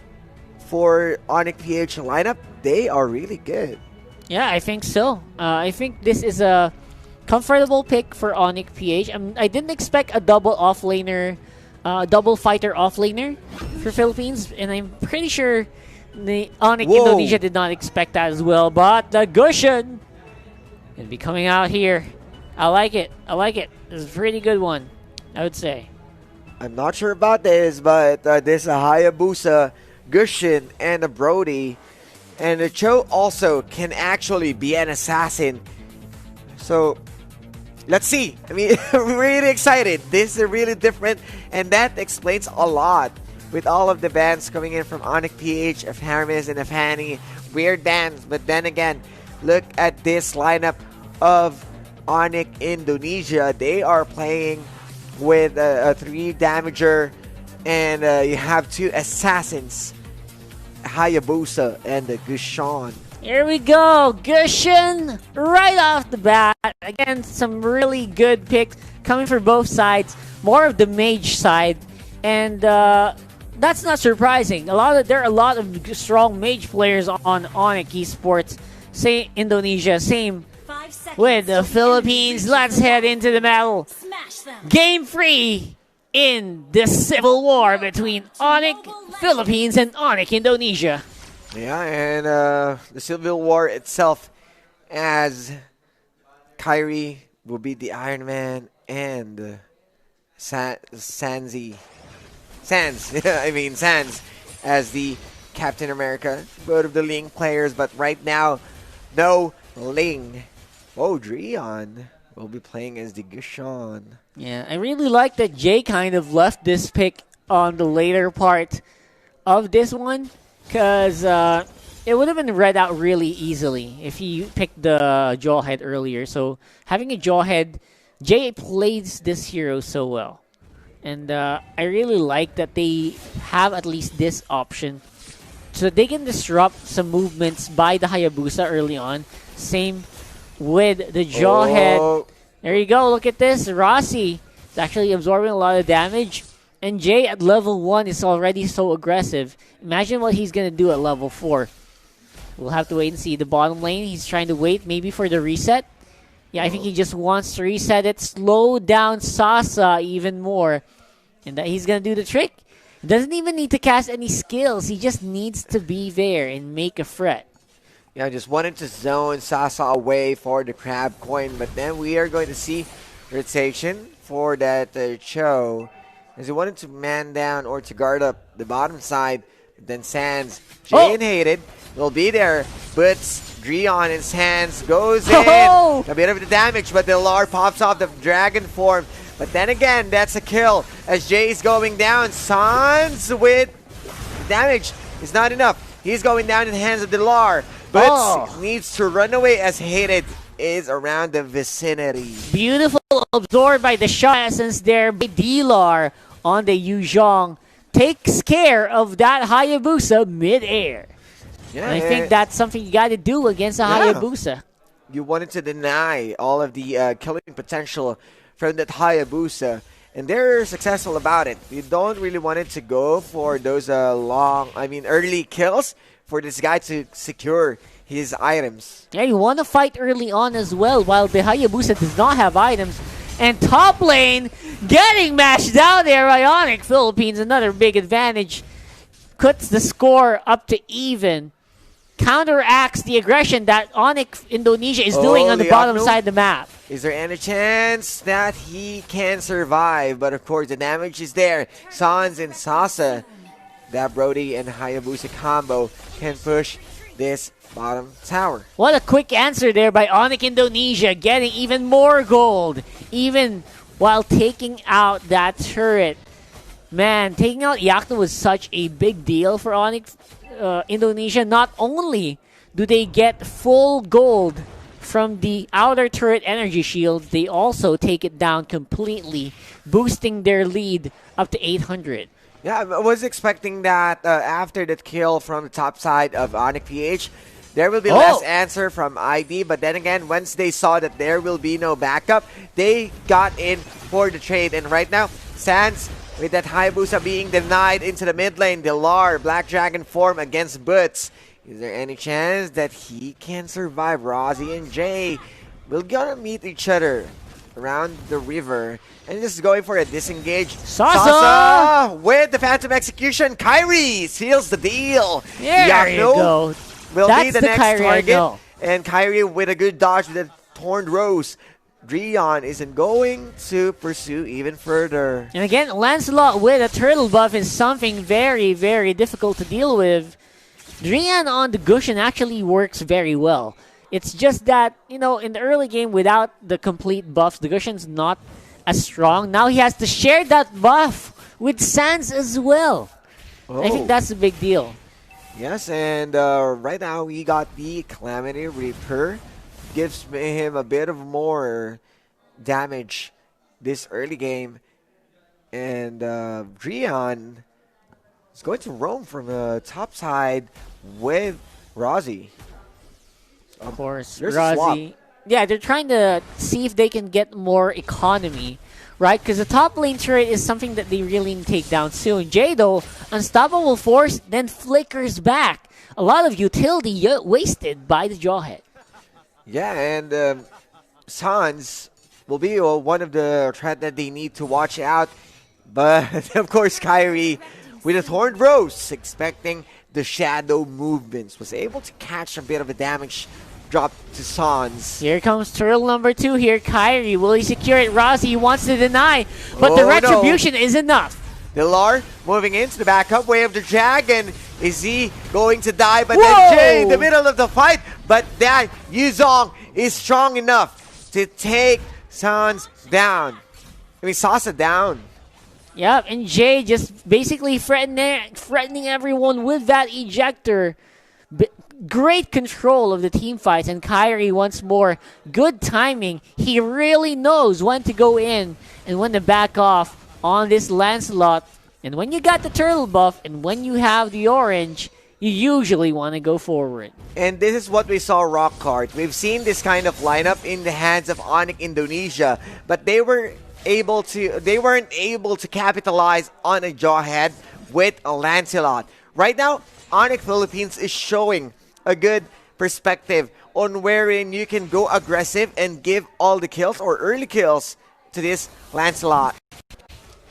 for Onyx PH lineup. They are really good. Yeah, I think so. I think this is a comfortable pick for Onyx PH. I didn't expect a double offlaner, double fighter offlaner for Philippines, and I'm pretty sure the Onyx Indonesia did not expect that as well. But the Gushin will be coming out here. I like it. I like it. It's a pretty good one, I would say. I'm not sure about this, but this Hayabusa, Gushin, and a Brody. And the Cho also can actually be an assassin. So, let's see. I mean, I'm really excited. This is really different, and that explains a lot. With all of the bans coming in from Onyx PH, of Hermes, and of Hani. Weird bans, but then again, look at this lineup of Onyx Indonesia. They are playing with a 3 damager, and you have 2 assassins, Hayabusa and the Gushin. Here we go, Gushin right off the bat. Again, some really good picks coming from both sides. More of the mage side, and that's not surprising. There are a lot of strong mage players on Onyx Esports. Same Indonesia, same with the Philippines. Let's head into the battle. Game 3 in the civil war between Onyx Philippines and Onyx Indonesia. Yeah, and the civil war itself, as Kyrie will be the Iron Man and Sands as the Captain America. Both of the Ling players, but right now, no Ling. Oh, Dreon will be playing as the Gushin. Yeah, I really like that Jay kind of left this pick on the later part of this one, because it would have been read out really easily if he picked the Jawhead earlier. So having a Jawhead, Jay plays this hero so well. And I really like that they have at least this option so they can disrupt some movements by the Hayabusa early on. Same with the Jawhead. Oh. There you go. Look at this. Rossi is actually absorbing a lot of damage. And Jay at level 1 is already so aggressive. Imagine what he's going to do at level 4. We'll have to wait and see. The bottom lane, he's trying to wait maybe for the reset. Yeah, I think he just wants to reset it. Slow down Sasa even more. And that he's going to do the trick. He doesn't even need to cast any skills. He just needs to be there and make a threat. Yeah, I just wanted to zone Sasa away for the crab coin, but then we are going to see rotation for that Cho, as he wanted to man down or to guard up the bottom side. But then Sands, Jay and Hated will be there, but Dreon in Sands goes in. A bit of the damage, but the Lar pops off the dragon form. But then again, that's a kill as Jay's going down. Sands with damage is not enough. He's going down in the hands of the Lar. But needs to run away as Hated is around the vicinity. Beautiful absorbed by the shot essence there by D-Lar on the Yuzhong. Takes care of that Hayabusa mid-air. Yeah, and I think that's something you got to do against a Hayabusa. You wanted to deny all of the killing potential from that Hayabusa, and they're successful about it. You don't really want it to go for those early kills for this guy to secure his items. Yeah, you want to fight early on as well, while the Hayabusa does not have items. And top lane getting mashed down there by Onyx Philippines. Another big advantage. Cuts the score up to even. Counteracts the aggression that Onyx Indonesia is doing on the bottom side of the map. Is there any chance that he can survive? But of course, the damage is there. Sans and Sasa, that Brody and Hayabusa combo can push this bottom tower. What a quick answer there by Onyx Indonesia, getting even more gold, even while taking out that turret. Man, taking out Yakta was such a big deal for Onyx Indonesia. Not only do they get full gold from the outer turret energy shield, they also take it down completely, boosting their lead up to 800. Yeah, I was expecting that after that kill from the top side of Onyx PH, there will be less answer from ID. But then again, once they saw that there will be no backup, they got in for the trade. And right now, Sands, with that Hayabusa being denied into the mid lane, the Lar, Black Dragon form against Boots. Is there any chance that he can survive? Rozzy and Jay will gonna meet each other around the river. And just going for a disengage. Sasa! With the Phantom Execution. Kyrie seals the deal. There you go. Will That's be the the next Kyrie I target. know. And Kyrie with a good dodge with the Torn Rose. Dreon isn't going to pursue even further. And again, Lancelot with a turtle buff is something very, very difficult to deal with. Dreon on the Gushin actually works very well. It's just that, in the early game, without the complete buffs, the Gushin's not as strong. Now he has to share that buff with Sans as well. Oh. I think that's a big deal. Yes, and right now we got the Calamity Reaper. Gives him a bit of more damage this early game. And Dreon is going to roam from the top side with Rozzy. Of course, There's a swap. Rozzy. Yeah, they're trying to see if they can get more economy, right? Because the top lane turret is something that they really need to take down soon. Jay, though, unstoppable force, then flickers back. A lot of utility wasted by the Jawhead. Yeah, and Sans will be one of the threat that they need to watch out. But, of course, Kyrie with a Thorned Rose, expecting the shadow movements, was able to catch a bit of a damage drop to Sans. Here comes turtle number 2 here. Kyrie, will he secure it? Rozzy wants to deny, but the retribution is enough. Dilar moving into the backup way of the dragon. Is he going to die? But then Jay in the middle of the fight. But that Yuzong is strong enough to take Sans down. I mean, Sasa down. Yep, and Jay just basically threatening everyone with that ejector. Great control of the team fights, and Kyrie once more, good timing. He really knows when to go in and when to back off on this Lancelot. And when you got the turtle buff and when you have the orange, you usually want to go forward. And this is what we saw Rockhart. We've seen this kind of lineup in the hands of Onyx Indonesia, but they weren't able to capitalize on a Jawhead with a Lancelot. Right now, Onyx Philippines is showing a good perspective on wherein you can go aggressive and give all the kills or early kills to this Lancelot.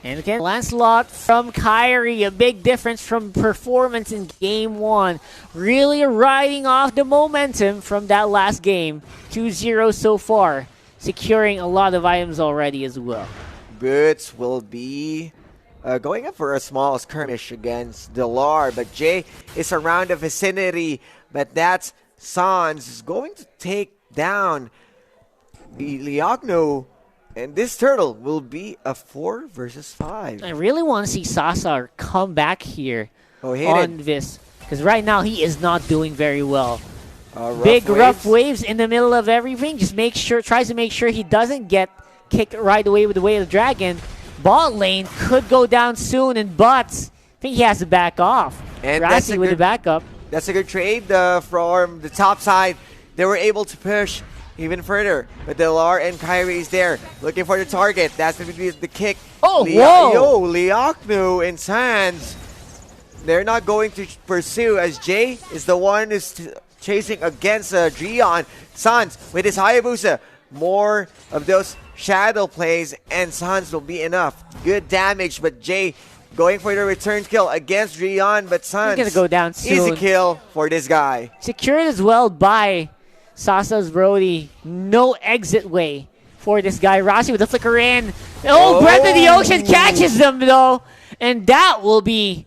And again, Lancelot from Kyrie, a big difference from performance in Game 1. Really riding off the momentum from that last game. 2-0 so far, securing a lot of items already as well. Boots will be going up for a small skirmish against Dilar, but Jay is around the vicinity, but that's Sans is going to take down Liogno. And this turtle will be a 4 versus 5. I really want to see Sasa come back here on this. Because right now he is not doing very well. Rough waves in the middle of everything. Just tries to make sure he doesn't get kicked right away with the way of the dragon. Bot lane could go down soon, and Butts, I think he has to back off. And Rassi with the backup. That's a good trade from the top side. They were able to push even further, but Dilar and Kyrie is there, looking for the target. That's going to be the kick. Whoa! Liogno and Sans, they're not going to pursue as Jay is the one who's chasing against Dreon. Sans with his Hayabusa, more of those shadow plays, and Sans will be enough. Good damage, but Jay going for the return kill against Dreon, but Sans going to go down soon. Easy kill for this guy. Secured as well by Sasa's Brody. No exit way for this guy. Rassi with the flicker in. Breath of the Ocean catches them though. And that will be,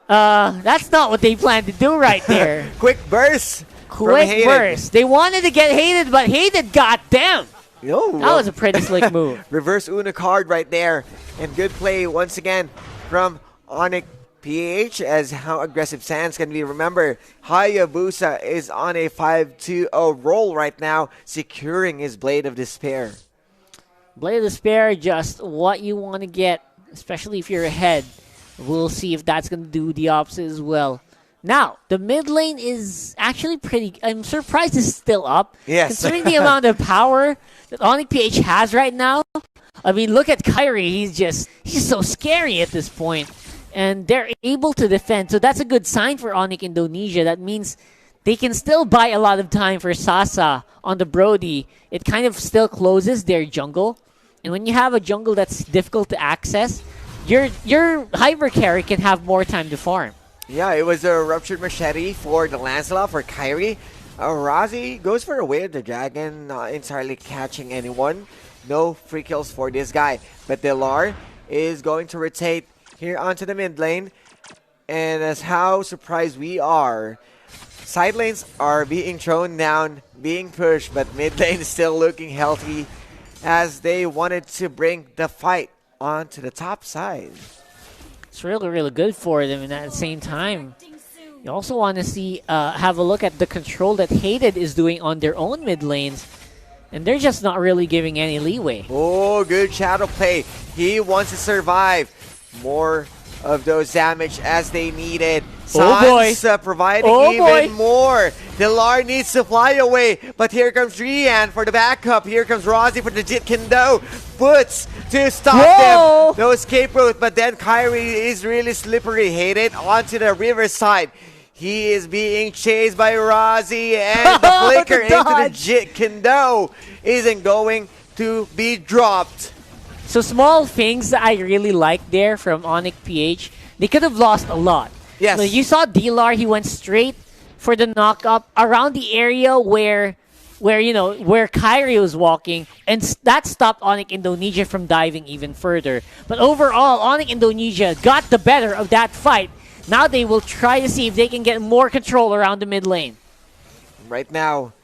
that's not what they planned to do right there. Quick burst. Quick burst. They wanted to get Hated, but Hated got them. That was a pretty slick move. Reverse Una card right there. And good play once again from Onyx PH as how aggressive Sans can be. Remember, Hayabusa is on a 5-2-0 roll right now, securing his Blade of Despair. Blade of Despair, just what you want to get, especially if you're ahead. We'll see if that's going to do the opposite as well. Now, the mid lane is actually pretty... I'm surprised it's still up. Yes. Considering the amount of power that Onyx PH has right now. I mean, look at Kyrie. He's so scary at this point. And they're able to defend. So that's a good sign for Onyx Indonesia. That means they can still buy a lot of time for Sasa on the Brody. It kind of still closes their jungle. And when you have a jungle that's difficult to access, your hyper carry can have more time to farm. Yeah, it was a ruptured machete for the Lancelot for Kyrie. Razi goes for a way of the dragon, not entirely catching anyone. No free kills for this guy. But Delar is going to rotate here onto the mid lane. And as how surprised we are, side lanes are being thrown down, being pushed, but mid lane is still looking healthy as they wanted to bring the fight onto the top side. It's really, really good for them, and at the same time, you also want to see, have a look at the control that Hated is doing on their own mid lanes, and they're just not really giving any leeway. Oh, good shadow play. He wants to survive. More of those damage as they needed. Sans providing even more. Delar needs to fly away, but here comes Rian for the backup. Here comes Rozzy for the Jit Kendo. Boots to stop them. No escape route, but then Kyrie is really slippery. Hated onto the riverside. He is being chased by Rozzy, and the flicker into the Jit Kendo isn't going to be dropped. So small things that I really like there from Onyx PH. They could have lost a lot. Yes. So you saw Delar, he went straight for the knock-up around the area where Kyrie was walking, and that stopped Onyx Indonesia from diving even further. But overall, Onyx Indonesia got the better of that fight. Now they will try to see if they can get more control around the mid lane. Right now,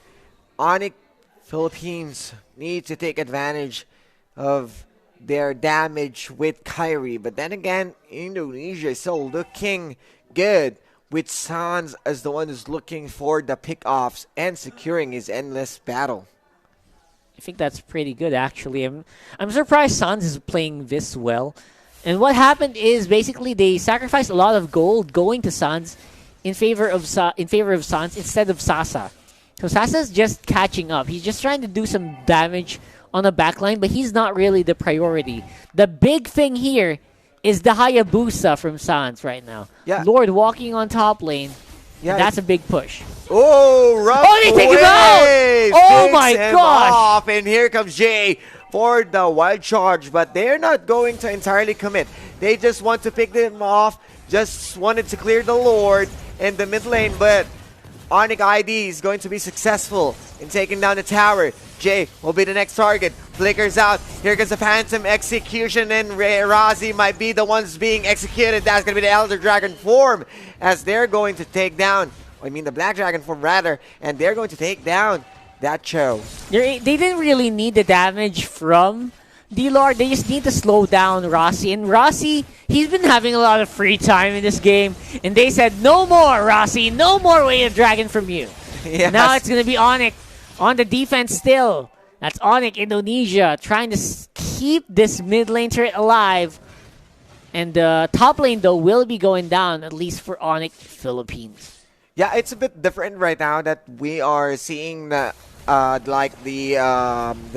Onyx Philippines need to take advantage of their damage with Kyrie. But then again, Indonesia is still looking good with Sans as the one who's looking for the pickoffs and securing his endless battle. I think that's pretty good, actually. I'm surprised Sans is playing this well. And what happened is basically they sacrificed a lot of gold going to Sans in favor of Sans instead of Sasa. So Sasa's just catching up. He's just trying to do some damage on the backline, but he's not really the priority. The big thing here is the Hayabusa from Sans right now. Yeah. Lord walking on top lane. Yeah, that's a big push. Oh, rough they take him out! Oh my gosh! Off, and here comes Jay for the wild charge, but they're not going to entirely commit. They just want to pick them off, just wanted to clear the Lord in the mid lane, but Onyx ID is going to be successful in taking down the tower. Jay will be the next target. Flickers out. Here comes the Phantom execution, and Razi might be the ones being executed. That's going to be the Elder Dragon form as they're going to take down, the Black Dragon form rather, and they're going to take down that Cho. They didn't really need the damage from D-Lord. They just need to slow down Rossi. And Rossi, he's been having a lot of free time in this game. And they said, no more, Rossi. No more Way of Dragon from you. Yes. Now it's going to be Onyx on the defense still. That's Onyx Indonesia trying to keep this mid lane turret alive. And the top lane, though, will be going down, at least for Onyx Philippines. Yeah, it's a bit different right now that we are seeing the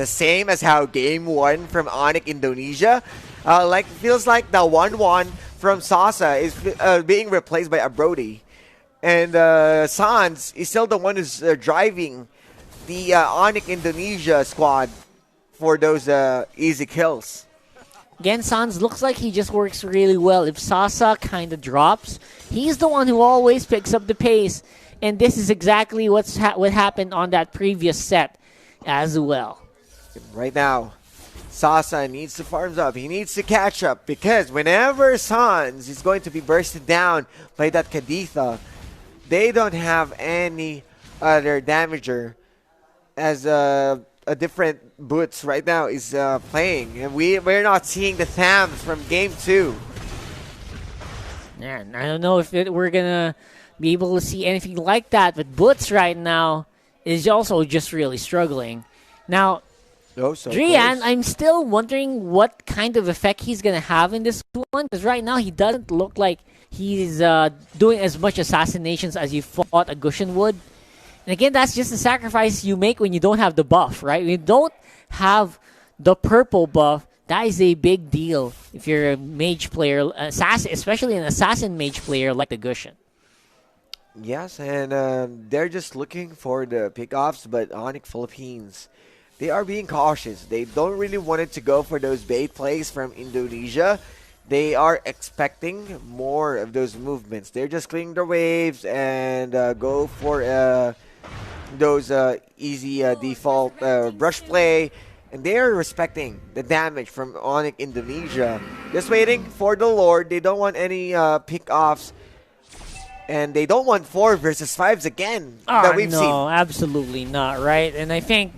same as how game 1 from Onyx Indonesia. Feels like the 1-1 from Sasa is being replaced by a Brody. And Sans is still the one who's driving the Onyx Indonesia squad for those easy kills. Again, Sans looks like he just works really well. If Sasa kind of drops, he's the one who always picks up the pace. And this is exactly what happened on that previous set as well. Right now, Sasa needs to farm up. He needs to catch up because whenever Sans is going to be bursted down by that Kaditha, they don't have any other damager as a different Boots right now is playing. And we're not seeing the Thams from game 2. Yeah, I don't know if we're going to be able to see anything like that, but Boots right now is also just really struggling. Now, Drian, I'm still wondering what kind of effect he's going to have in this one, because right now he doesn't look like he's doing as much assassinations as you thought a Gushin would. And again, that's just a sacrifice you make when you don't have the buff, right? When you don't have the purple buff, that is a big deal if you're a mage player, assassin, especially an assassin mage player like the Gushin. Yes, and they're just looking for the pickoffs, but Onyx Philippines, they are being cautious. They don't really want it to go for those bait plays from Indonesia. They are expecting more of those movements. They're just clearing the waves and go for those easy default brush play. And they are respecting the damage from Onyx Indonesia. Just waiting for the Lord. They don't want any pickoffs. And they don't want 4 versus 5s again that we've seen. No, absolutely not, right? And I think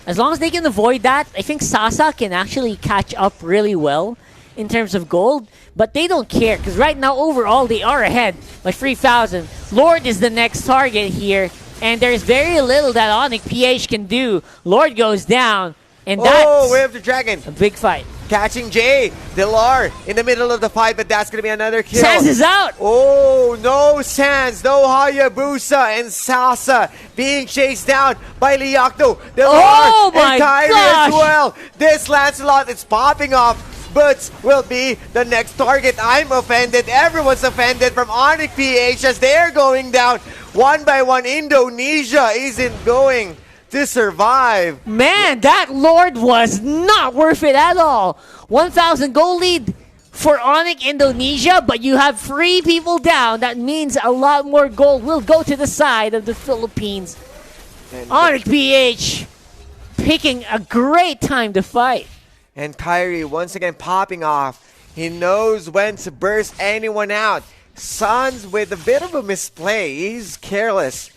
as long as they can avoid that, I think Sasa can actually catch up really well in terms of gold. But they don't care because right now, overall, they are ahead by 3,000. Lord is the next target here. And there's very little that Onyx PH can do. Lord goes down. And that's Way of the Dragon. a big fight. Catching Jay. Dilar in the middle of the fight, but that's going to be another kill. Sans is out. Oh, no Sans, no Hayabusa, and Sasa being chased down by Liakno. Oh my and Kyrie gosh. as well. This Lancelot is popping off. Boots will be the next target. I'm offended. Everyone's offended from Onyx PH as they're going down. One by one, Indonesia isn't going to survive. Man, that Lord was not worth it at all. 1,000 goal lead for Onyx Indonesia, but you have 3 people down. That means a lot more gold will go to the side of the Philippines. And Onyx PH picking a great time to fight. And Kyrie once again popping off. He knows when to burst anyone out. Suns with a bit of a misplay. He's careless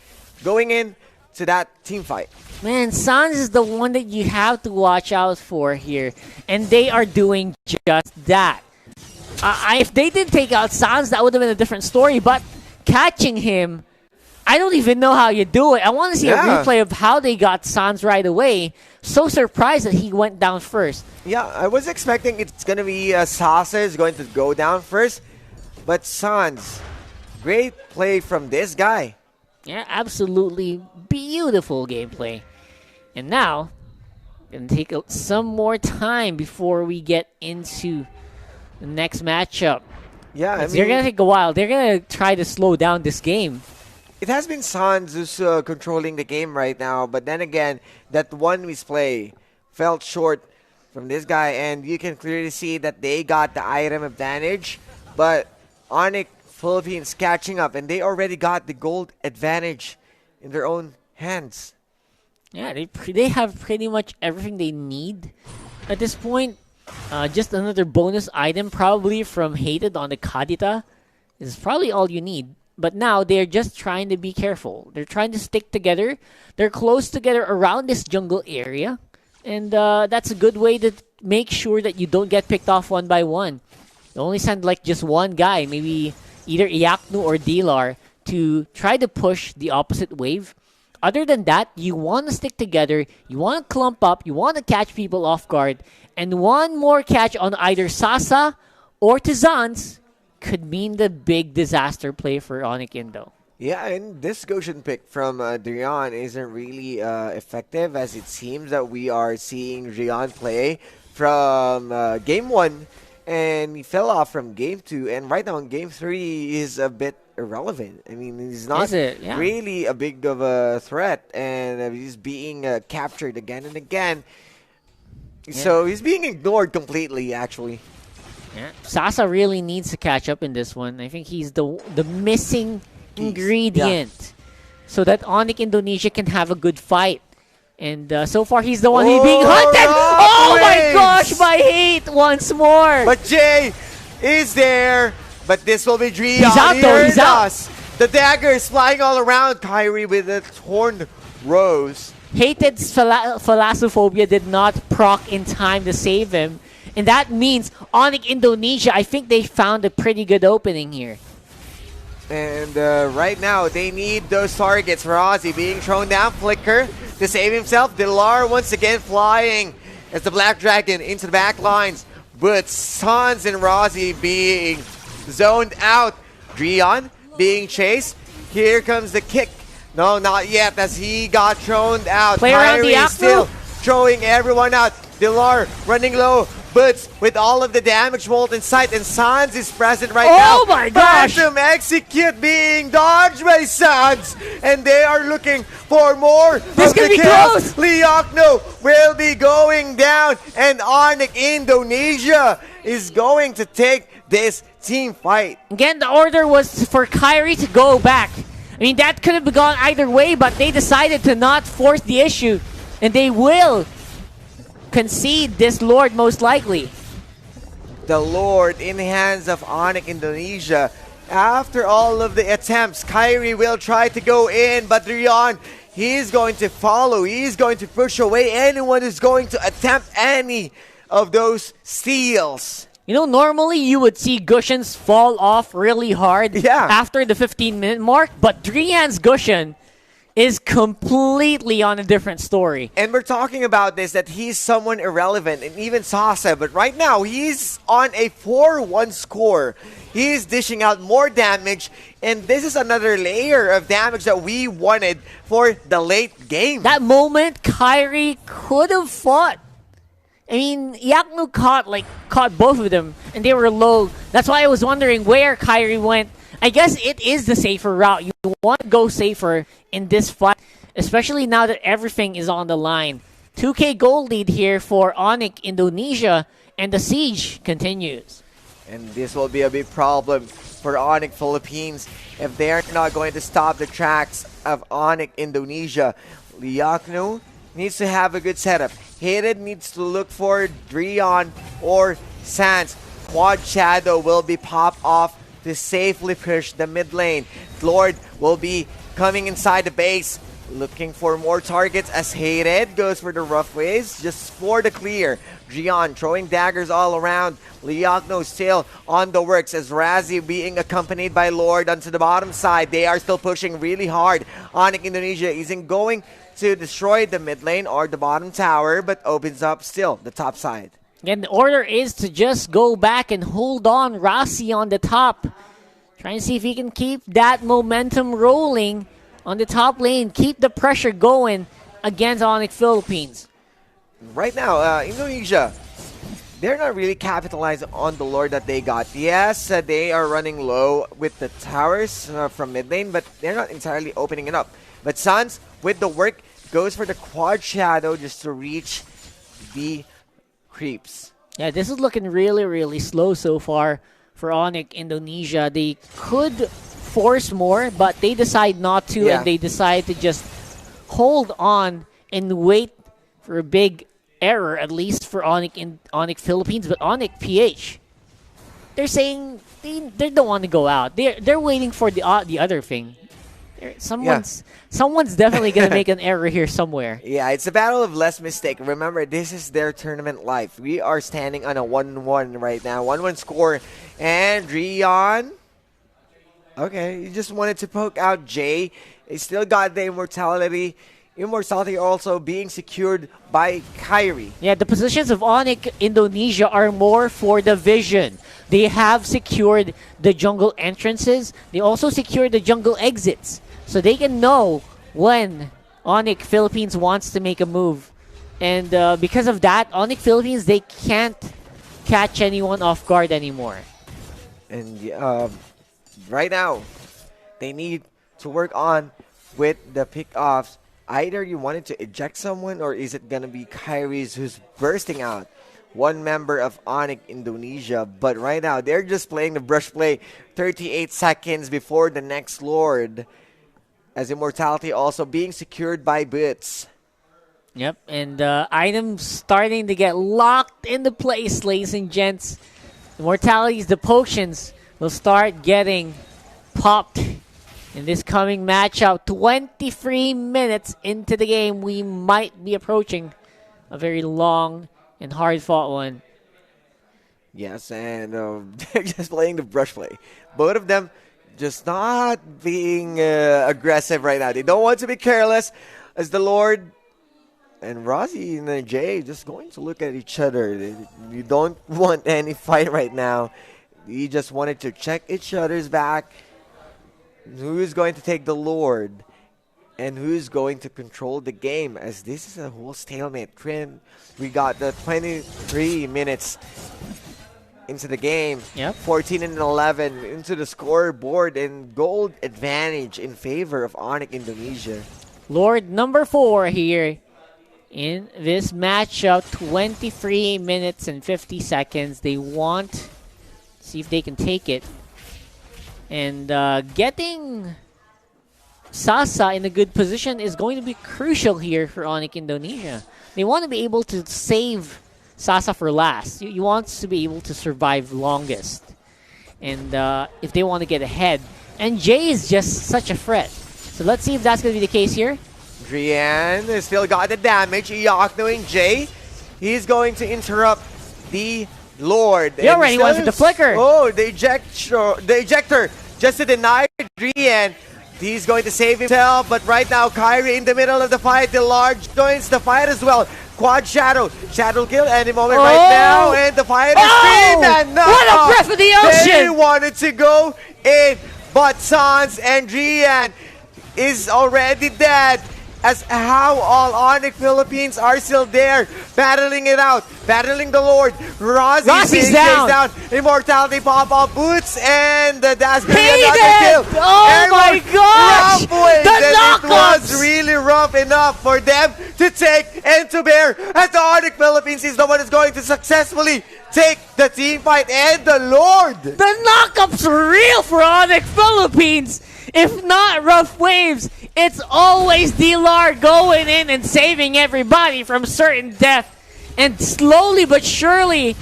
going in to that team fight. Man, Sans is the one that you have to watch out for here. And they are doing just that. If they did take out Sans, that would have been a different story. But catching him, I don't even know how you do it. I want to see a replay of how they got Sans right away. So surprised that he went down first. Yeah, I was expecting it's going to be Sasa is going to go down first. But Sans, great play from this guy. Yeah, absolutely beautiful gameplay. And now, going to take some more time before we get into the next matchup. Yeah, I mean, they're going to take a while. They're going to try to slow down this game. it has been Sans who's controlling the game right now. But then again, that one misplay felt short from this guy. And you can clearly see that they got the item advantage. But Onyx Philippines catching up, and they already got the gold advantage in their own hands. Yeah, they have pretty much everything they need at this point. Just another bonus item probably from Hated on the Kadita is probably all you need. But now they're just trying to be careful. They're trying to stick together. They're close together around this jungle area. And that's a good way to make sure that you don't get picked off one by one. You only send like just one guy, maybe either Iaknu or Dilar, to try to push the opposite wave. Other than that, you want to stick together, you want to clump up, you want to catch people off guard, and one more catch on either Sasa or Tizans could mean the big disaster play for Onyx Indo. Yeah, and this Goshen pick from Drian isn't really effective, as it seems that we are seeing Drian play from Game 1, and he fell off from Game 2, and right now in Game 3 is a bit irrelevant. I mean, he's not really a big of a threat, and he's being captured again and again. Yeah. So he's being ignored completely, actually. Yeah. Sasa really needs to catch up in this one. I think he's the missing ingredient so that Onyx Indonesia can have a good fight. And so far, he's the one who's being hunted. Oh my gosh, by hate once more. But Jay is there. But this will be Drian. He's out though, he's out. The dagger is flying all around Kyrie with a torn rose. Hated's Thalassophobia did not proc in time to save him. And that means Onyx Indonesia, I think they found a pretty good opening here. And right now, they need those targets. Rozzy being thrown down. Flicker to save himself. Dilar once again flying as the Black Dragon into the back lines. But Sans and Rozzy being zoned out. Drian being chased. Here comes the kick. No, not yet, as he got thrown out. Play around the still throwing everyone out. Dilar running low. Boots with all of the damage vault in sight, and Sans is present right Oh now. my gosh! Phantom Execute being dodged by Sans, and they are looking for more. This could be close! Liakno will be going down, and Onyx Indonesia is going to take this team fight. Again, the order was for Kyrie to go back. I mean, that could have gone either way, but they decided to not force the issue, and they will concede this Lord most likely. The Lord in the hands of Onyx Indonesia. After all of the attempts, Kyrie will try to go in, but Rion, he's going to follow. He's going to push away anyone who's going to attempt any of those steals. You know, normally you would see Gushion's fall off really hard after the 15-minute mark, but Drian's Gushion is completely on a different story. And we're talking about this, that he's someone irrelevant, and even Sasa, but right now he's on a 4-1 score. He's dishing out more damage, and this is another layer of damage that we wanted for the late game. That moment, Kyrie could have fought. I mean, Yaknu caught both of them, and they were low. That's why I was wondering where Kyrie went. I guess it is the safer route. You want to go safer in this fight, especially now that everything is on the line. 2K gold lead here for Onyx Indonesia, and the siege continues. And this will be a big problem for Onyx Philippines if they're not going to stop the tracks of Onyx Indonesia. Liaknu needs to have a good setup. Hated needs to look for Drion or Sans. Quad Shadow will be popped off to safely push the mid lane. Lord will be coming inside the base, looking for more targets as Hated goes for the rough ways, just for the clear. Drion throwing daggers all around. Liakno still on the works as Razzie being accompanied by Lord onto the bottom side. They are still pushing really hard. Onyx Indonesia isn't going to destroy the mid lane or the bottom tower, but opens up still the top side. Again, the order is to just go back and hold on Rasi on the top. Trying to see if he can keep that momentum rolling on the top lane. Keep the pressure going against Onyx Philippines. Right now, Indonesia, they're not really capitalizing on the Lord that they got. Yes, they are running low with the towers from mid lane, but they're not entirely opening it up. But Sans, with the work, goes for the Quad Shadow just to reach the creeps. Yeah, this is looking really, really slow so far for Onyx Indonesia. They could force more, but they decide not to, and they decide to just hold on and wait for a big error, at least for Onyx Philippines. But Onyx PH, they're saying they don't want to go out. They're waiting for the other thing. Someone's definitely going to make an error here somewhere. Yeah, it's a battle of less mistake. Remember, this is their tournament life. We are standing on a 1-1 right now. 1-1 score. And Rion, okay, he just wanted to poke out Jay. He still got the immortality. Immortality also being secured by Kyrie. Yeah, the positions of Onyx Indonesia are more for the vision. They have secured the jungle entrances. They also secured the jungle exits. So they can know when Onyx Philippines wants to make a move. And because of that, Onyx Philippines, they can't catch anyone off guard anymore. And right now, they need to work on with the pick-offs. Either you wanted to eject someone, or is it going to be Kyrie's who's bursting out? One member of Onyx Indonesia. But right now, they're just playing the brush play 38 seconds before the next Lord. As immortality also being secured by Boots. Yep, and items starting to get locked into place, ladies and gents. Immortalities, the potions will start getting popped in this coming matchup. 23 minutes into the game, we might be approaching a very long and hard-fought one. Yes, and they're just playing the brush play. Both of them just not being aggressive right now. They don't want to be careless as the Lord and Rozzy and Jay just going to look at each other. You don't want any fight right now. You just wanted to check each other's back. Who is going to take the Lord? And who's going to control the game, as this is a whole stalemate. We got the 23 minutes into the game. Yep. 14 and 11 into the scoreboard, and gold advantage in favor of Onyx Indonesia. Lord number 4 here in this matchup. 23 minutes and 50 seconds. They want to see if they can take it. And getting Sasa in a good position is going to be crucial here for Onyx Indonesia. They want to be able to save Sasa for last. You want to be able to survive longest. And if they want to get ahead. And Jay is just such a threat. So let's see if that's going to be the case here. Drian has still got the damage. Iyok knowing Jay. He's going to interrupt the Lord. He already went for the flicker. Oh, the ejector just to deny Drian. He's going to save himself, but right now Kyrie in the middle of the fight. The large joins the fight as well. Quad Shadow. Shadow kill any moment right now, and the fight is free, man. No, what a breath of the ocean! They wanted to go in, but Sans and Drian is already dead. As how all Onyx Philippines are still there, battling it out, battling the Lord. Rossi's down. Immortality pop-up boots, and the dash kill. Oh my gosh! The knockups! It was really rough enough for them to take and to bear, as the Onyx Philippines is the one who's going to successfully take the team fight and the Lord. The knockups are real for Onyx Philippines. If not rough waves, it's always D-Lar going in and saving everybody from certain death. And slowly but surely,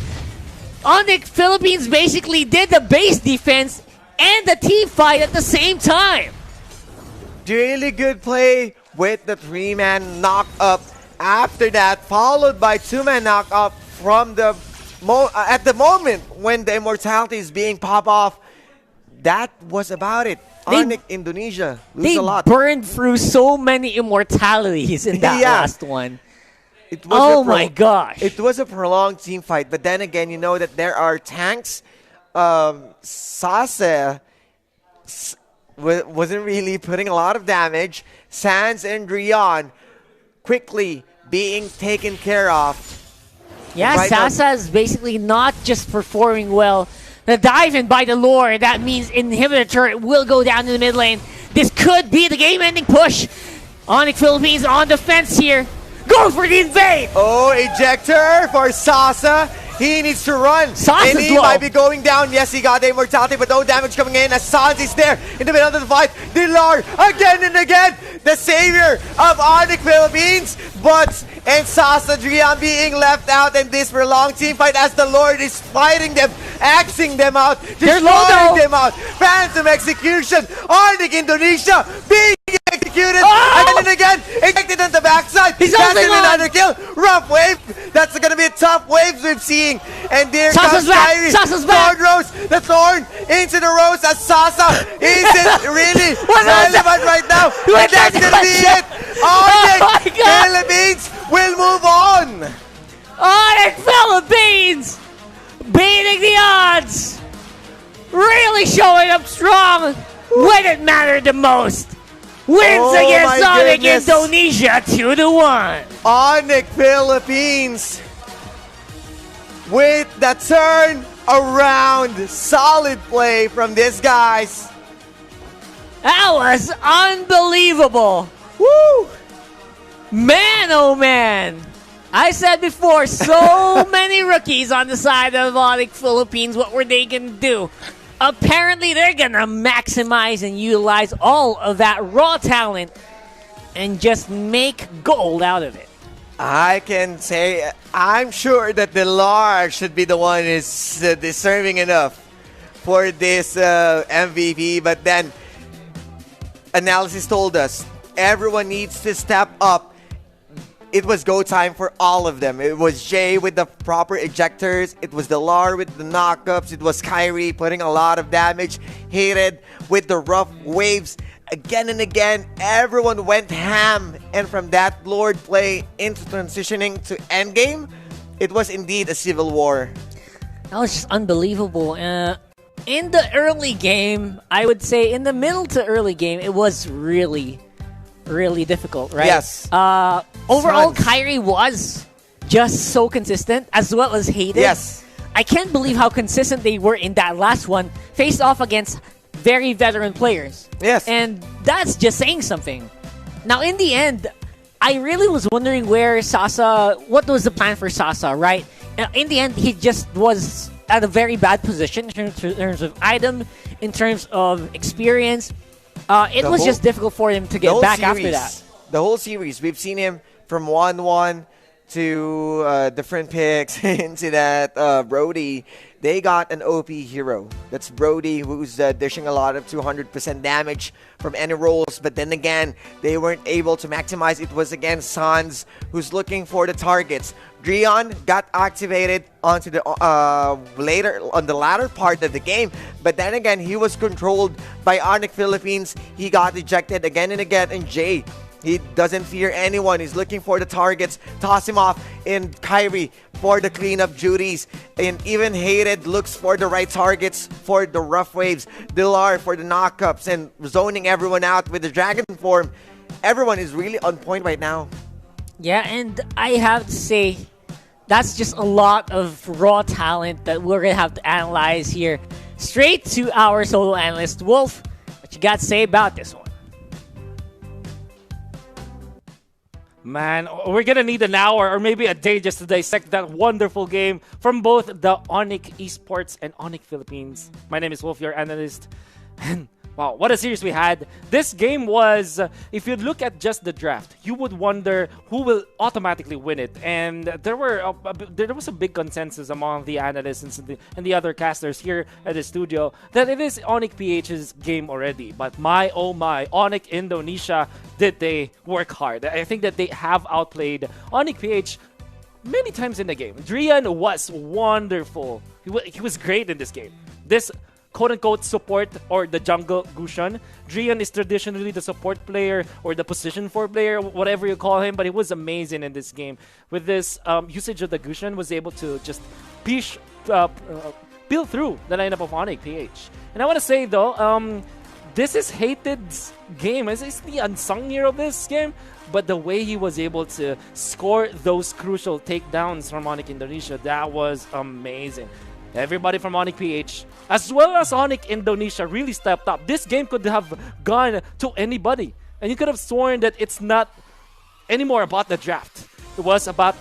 Onyx Philippines basically did the base defense and the team fight at the same time. Really good play with the 3-man knock-up. After that, followed by 2-man knock-up from the at the moment when the immortality is being popped off. That was about it. Onyx Indonesia lose a lot. They burned through so many immortalities in that last one. Oh my gosh. It was a prolonged team fight, but then again, you know that there are tanks. Sase wasn't really putting a lot of damage. Sans and Drian quickly being taken care of. Yeah, right Sasa is basically not just performing well. The dive in by the Lord, that means inhibitor turret will go down in the mid lane. This could be the game-ending push. Onyx Philippines on defense here. Go for the invade! Oh, ejector for Sasa. He needs to run. Sasa's and he low. might be going down. Yes, he got the immortality, but no damage coming in as Sans is there in the middle of the fight. Dilar again and again. The savior of Onyx Philippines. And Sasa Drian being left out in this prolonged team fight as the Lord is fighting them, axing them out, destroying them out. Phantom execution. Onyx Indonesia being executed again and again. Ejected on the backside. He's That's holding on. another kill. Rough wave. That's going to be a tough waves we've seen. And there Sasa's comes back. Kyrie. Sasa's back. Thorn Rose. The Thorn into the Rose as Sasa isn't really relevant right now. And that's going to be it. Onyx Philippines will move on. Onyx Philippines beating the odds. Really showing up strong when it mattered the most. Wins against Onyx Indonesia 2-1. Onyx Philippines with the turn around. Solid play from these guys. That was unbelievable. Woo! Man, oh man. I said before, so many rookies on the side of Onyx Philippines. What were they going to do? Apparently, they're going to maximize and utilize all of that raw talent and just make gold out of it. I can say, I'm sure that the Lar should be the one who's deserving enough for this MVP. But then, analysis told us, everyone needs to step up. It was go time for all of them. It was Jay with the proper ejectors. It was Delar with the knockups. It was Kyrie putting a lot of damage. Hated with the rough waves. Again and again, everyone went ham. And from that Lord play into transitioning to endgame, it was indeed a civil war. That was just unbelievable. In the early game, I would say in the middle to early game, it was really really difficult, right? Yes. Overall, Suns. Kyrie was just so consistent as well as hated. Yes. I can't believe how consistent they were in that last one, faced off against very veteran players. Yes. And that's just saying something. Now, in the end, I really was wondering where Sasa, what was the plan for Sasa, right? In the end, he just was at a very bad position in terms of item, in terms of experience. It was just difficult for him to get back after that. The whole series, we've seen him from 1-1 to different picks into that Brody. They got an OP hero. That's Brody, who's dishing a lot of 200% damage from any rolls. But then again, they weren't able to maximize. It was against Sans, who's looking for the targets. Drion got activated onto the latter part of the game. But then again, he was controlled by Onyx Philippines. He got ejected again and again. And Jay, he doesn't fear anyone. He's looking for the targets. Toss him off in Kyrie for the cleanup duties. And even Hated looks for the right targets for the rough waves. Dilar for the knockups and zoning everyone out with the dragon form. Everyone is really on point right now. Yeah, and I have to say, that's just a lot of raw talent that we're going to have to analyze here. Straight to our solo analyst, Wolf. What you got to say about this one? Man, we're going to need an hour or maybe a day just to dissect that wonderful game from both the Onyx Esports and Onyx Philippines. My name is Wolf, your analyst. And wow, what a series we had. This game was, if you look at just the draft, you would wonder who will automatically win it. And there was a big consensus among the analysts and the other casters here at the studio that it is Onyx PH's game already. But my, oh my, Onyx Indonesia, did they work hard. I think that they have outplayed Onyx PH many times in the game. Drian was wonderful. He was great in this game. This quote-unquote support or the jungle Gushan. Drian is traditionally the support player or the position 4 player, whatever you call him, but he was amazing in this game. With this usage of the Gushan, was able to just peel through the lineup of Onyx PH. And I want to say though, this is Hated's game. This is the unsung hero of this game, but the way he was able to score those crucial takedowns from Onyx Indonesia, that was amazing. Everybody from Onyx PH, as well as Onyx Indonesia, really stepped up. This game could have gone to anybody. And you could have sworn that it's not anymore about the draft. It was about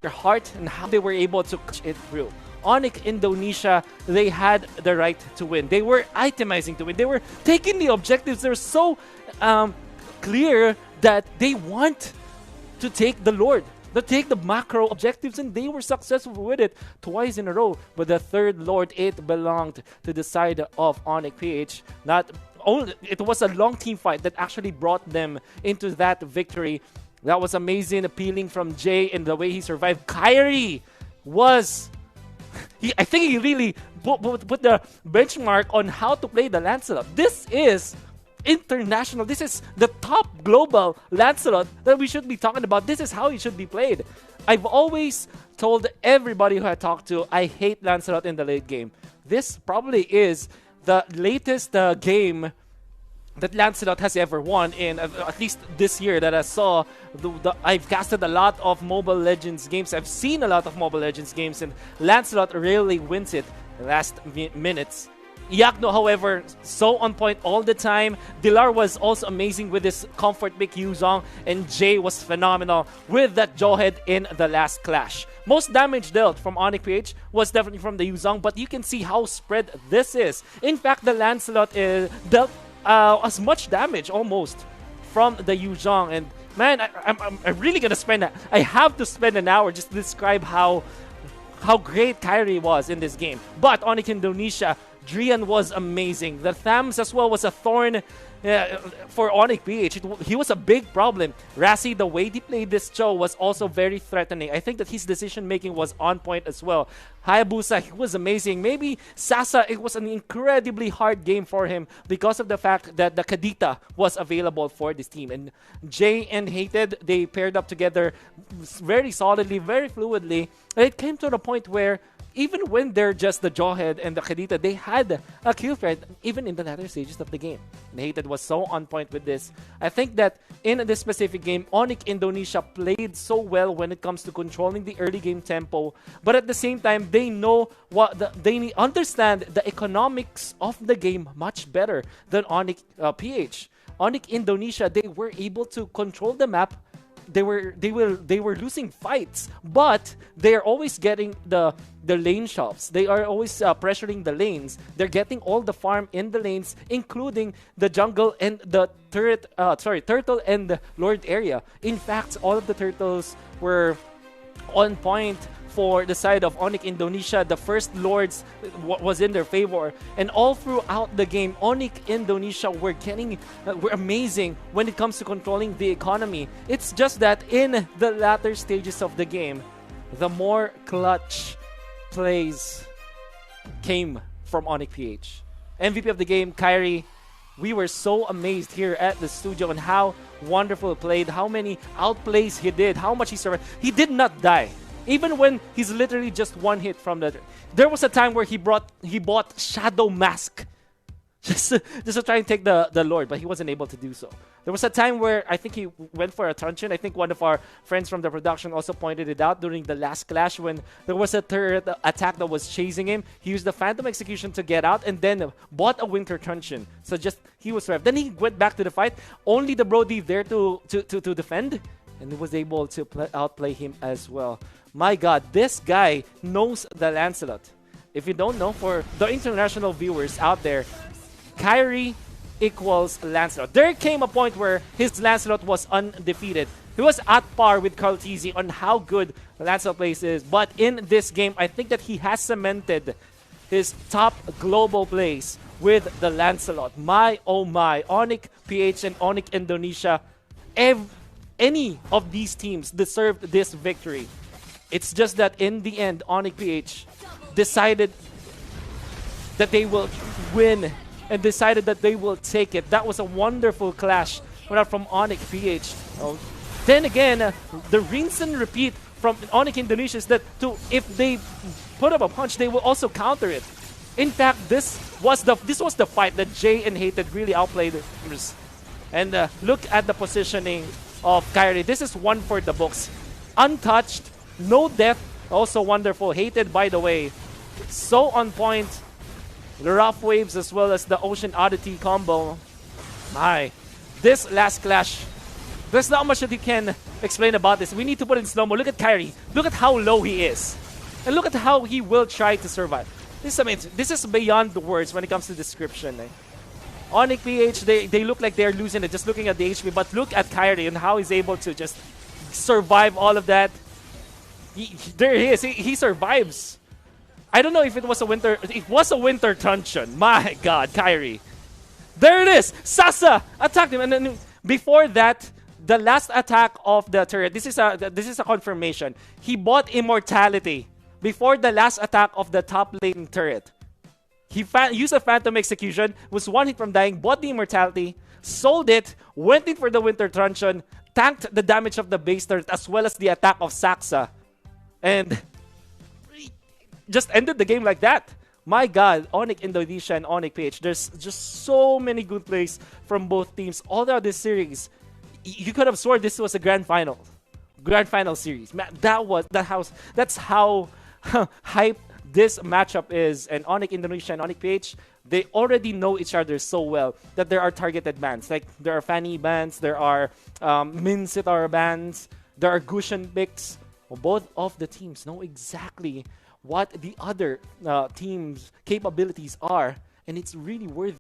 their heart and how they were able to push it through. Onyx Indonesia, they had the right to win. They were itemizing to win. They were taking the objectives. They're so clear that they want to take the Lord. They take the macro objectives, and they were successful with it twice in a row. But the third Lord, it belonged to the side of Onyx PH. It was a long team fight that actually brought them into that victory. That was amazing, appealing from Jay and the way he survived. Kyrie was... I think he really put the benchmark on how to play the Lancelot. This is international. This is the top global Lancelot that we should be talking about. This is how he should be played. I've always told everybody who I talked to, I hate Lancelot in the late game. This probably is the latest game that Lancelot has ever won in, at least this year that I saw. I've casted a lot of Mobile Legends games. I've seen a lot of Mobile Legends games, and Lancelot rarely wins it in the last minutes. Iagno, however, so on point all the time. Dilar was also amazing with his comfort pick Yuzong, and Jay was phenomenal with that Jawhead in the last clash. Most damage dealt from Onyx PH was definitely from the Yuzong, but you can see how spread this is. In fact, the Lancelot dealt as much damage almost from the Yuzong, and man, I'm really gonna I have to spend an hour just to describe how great Kyrie was in this game. But Onyx Indonesia, Drian was amazing. The Thams as well was a thorn for Onyx PH. He was a big problem. Rassi, the way he played this show was also very threatening. I think that his decision making was on point as well. Hayabusa, he was amazing. Maybe Sasa, it was an incredibly hard game for him because of the fact that the Kadita was available for this team. And Jay and Hated, they paired up together very solidly, very fluidly. And it came to the point where even when they're just the Jawhead and the Kadita, they had a kill threat even in the latter stages of the game. And Hated was so on point with this. I think that in this specific game, Onyx Indonesia played so well when it comes to controlling the early game tempo, but at the same time, they know they understand the economics of the game much better than Onyx PH. Onyx Indonesia, they were able to control the map. They were losing fights, but they are always getting the lane shops. They are always pressuring the lanes. They're getting all the farm in the lanes, including the jungle and the turtle and the lord area. In fact, all of the turtles were on point for the side of Onyx Indonesia. The first lords was in their favor, and all throughout the game, Onyx Indonesia were amazing when it comes to controlling the economy. It's just that in the latter stages of the game, the more clutch plays came from Onyx PH. MVP of the game, Kyrie. We were so amazed here at the studio on how wonderful he played, how many outplays he did, how much he survived. He did not die. Even when he's literally just one hit from the... There was a time where he bought Shadow Mask just to try and take the Lord, but he wasn't able to do so. There was a time where I think he went for a truncheon. I think one of our friends from the production also pointed it out during the last clash when there was a third attack that was chasing him. He used the Phantom Execution to get out and then bought a Winter Truncheon. So just he was revved. Then he went back to the fight. Only the Brody there to defend, and he was able to outplay him as well. My God, this guy knows the Lancelot. If you don't know, for the international viewers out there, Kyrie equals Lancelot. There came a point where his Lancelot was undefeated. He was at par with Carl Tizzy on how good Lancelot plays is. But in this game, I think that he has cemented his top global plays with the Lancelot. My, oh my, Onyx PH and Onyx Indonesia, any of these teams deserved this victory. It's just that in the end, Onyx PH decided that they will win and decided that they will take it. That was a wonderful clash from Onyx PH. Then again, the rinse and repeat from Onyx Indonesia is that if they put up a punch, they will also counter it. In fact, this was the fight that Jay and Hated really outplayed others. And look at the positioning of Kyrie. This is one for the books. Untouched. No death, also wonderful. Hated, by the way, so on point. The rough waves as well as the Ocean Oddity combo. My, this last clash, there's not much that you can explain about this. We need to put in slow-mo. Look at Kyrie. Look at how low he is. And look at how he will try to survive. This is amazing. This is beyond the words when it comes to description. Onyx PH, they look like they're losing it just looking at the HP. But look at Kyrie and how he's able to just survive all of that. There he is. He survives. I don't know if it was a winter. It was a winter truncheon. My God, Kyrie. There it is. Sasa attacked him, and then before that, the last attack of the turret. This is a confirmation. He bought immortality before the last attack of the top lane turret. He used a Phantom Execution, was one hit from dying, bought the immortality, sold it, went in for the winter truncheon, tanked the damage of the base turret as well as the attack of Saxa. And just ended the game like that. My God, Onyx Indonesia and Onyx PH. There's just so many good plays from both teams all throughout this series. You could have sworn this was a grand final series. Man, that's how hype this matchup is. And Onyx Indonesia and Onyx PH, they already know each other so well that there are targeted bans. Like there are Fanny bans, there are Min Sitar bans, there are Gushan picks. Well, both of the teams know exactly what the other team's capabilities are, and it's really worth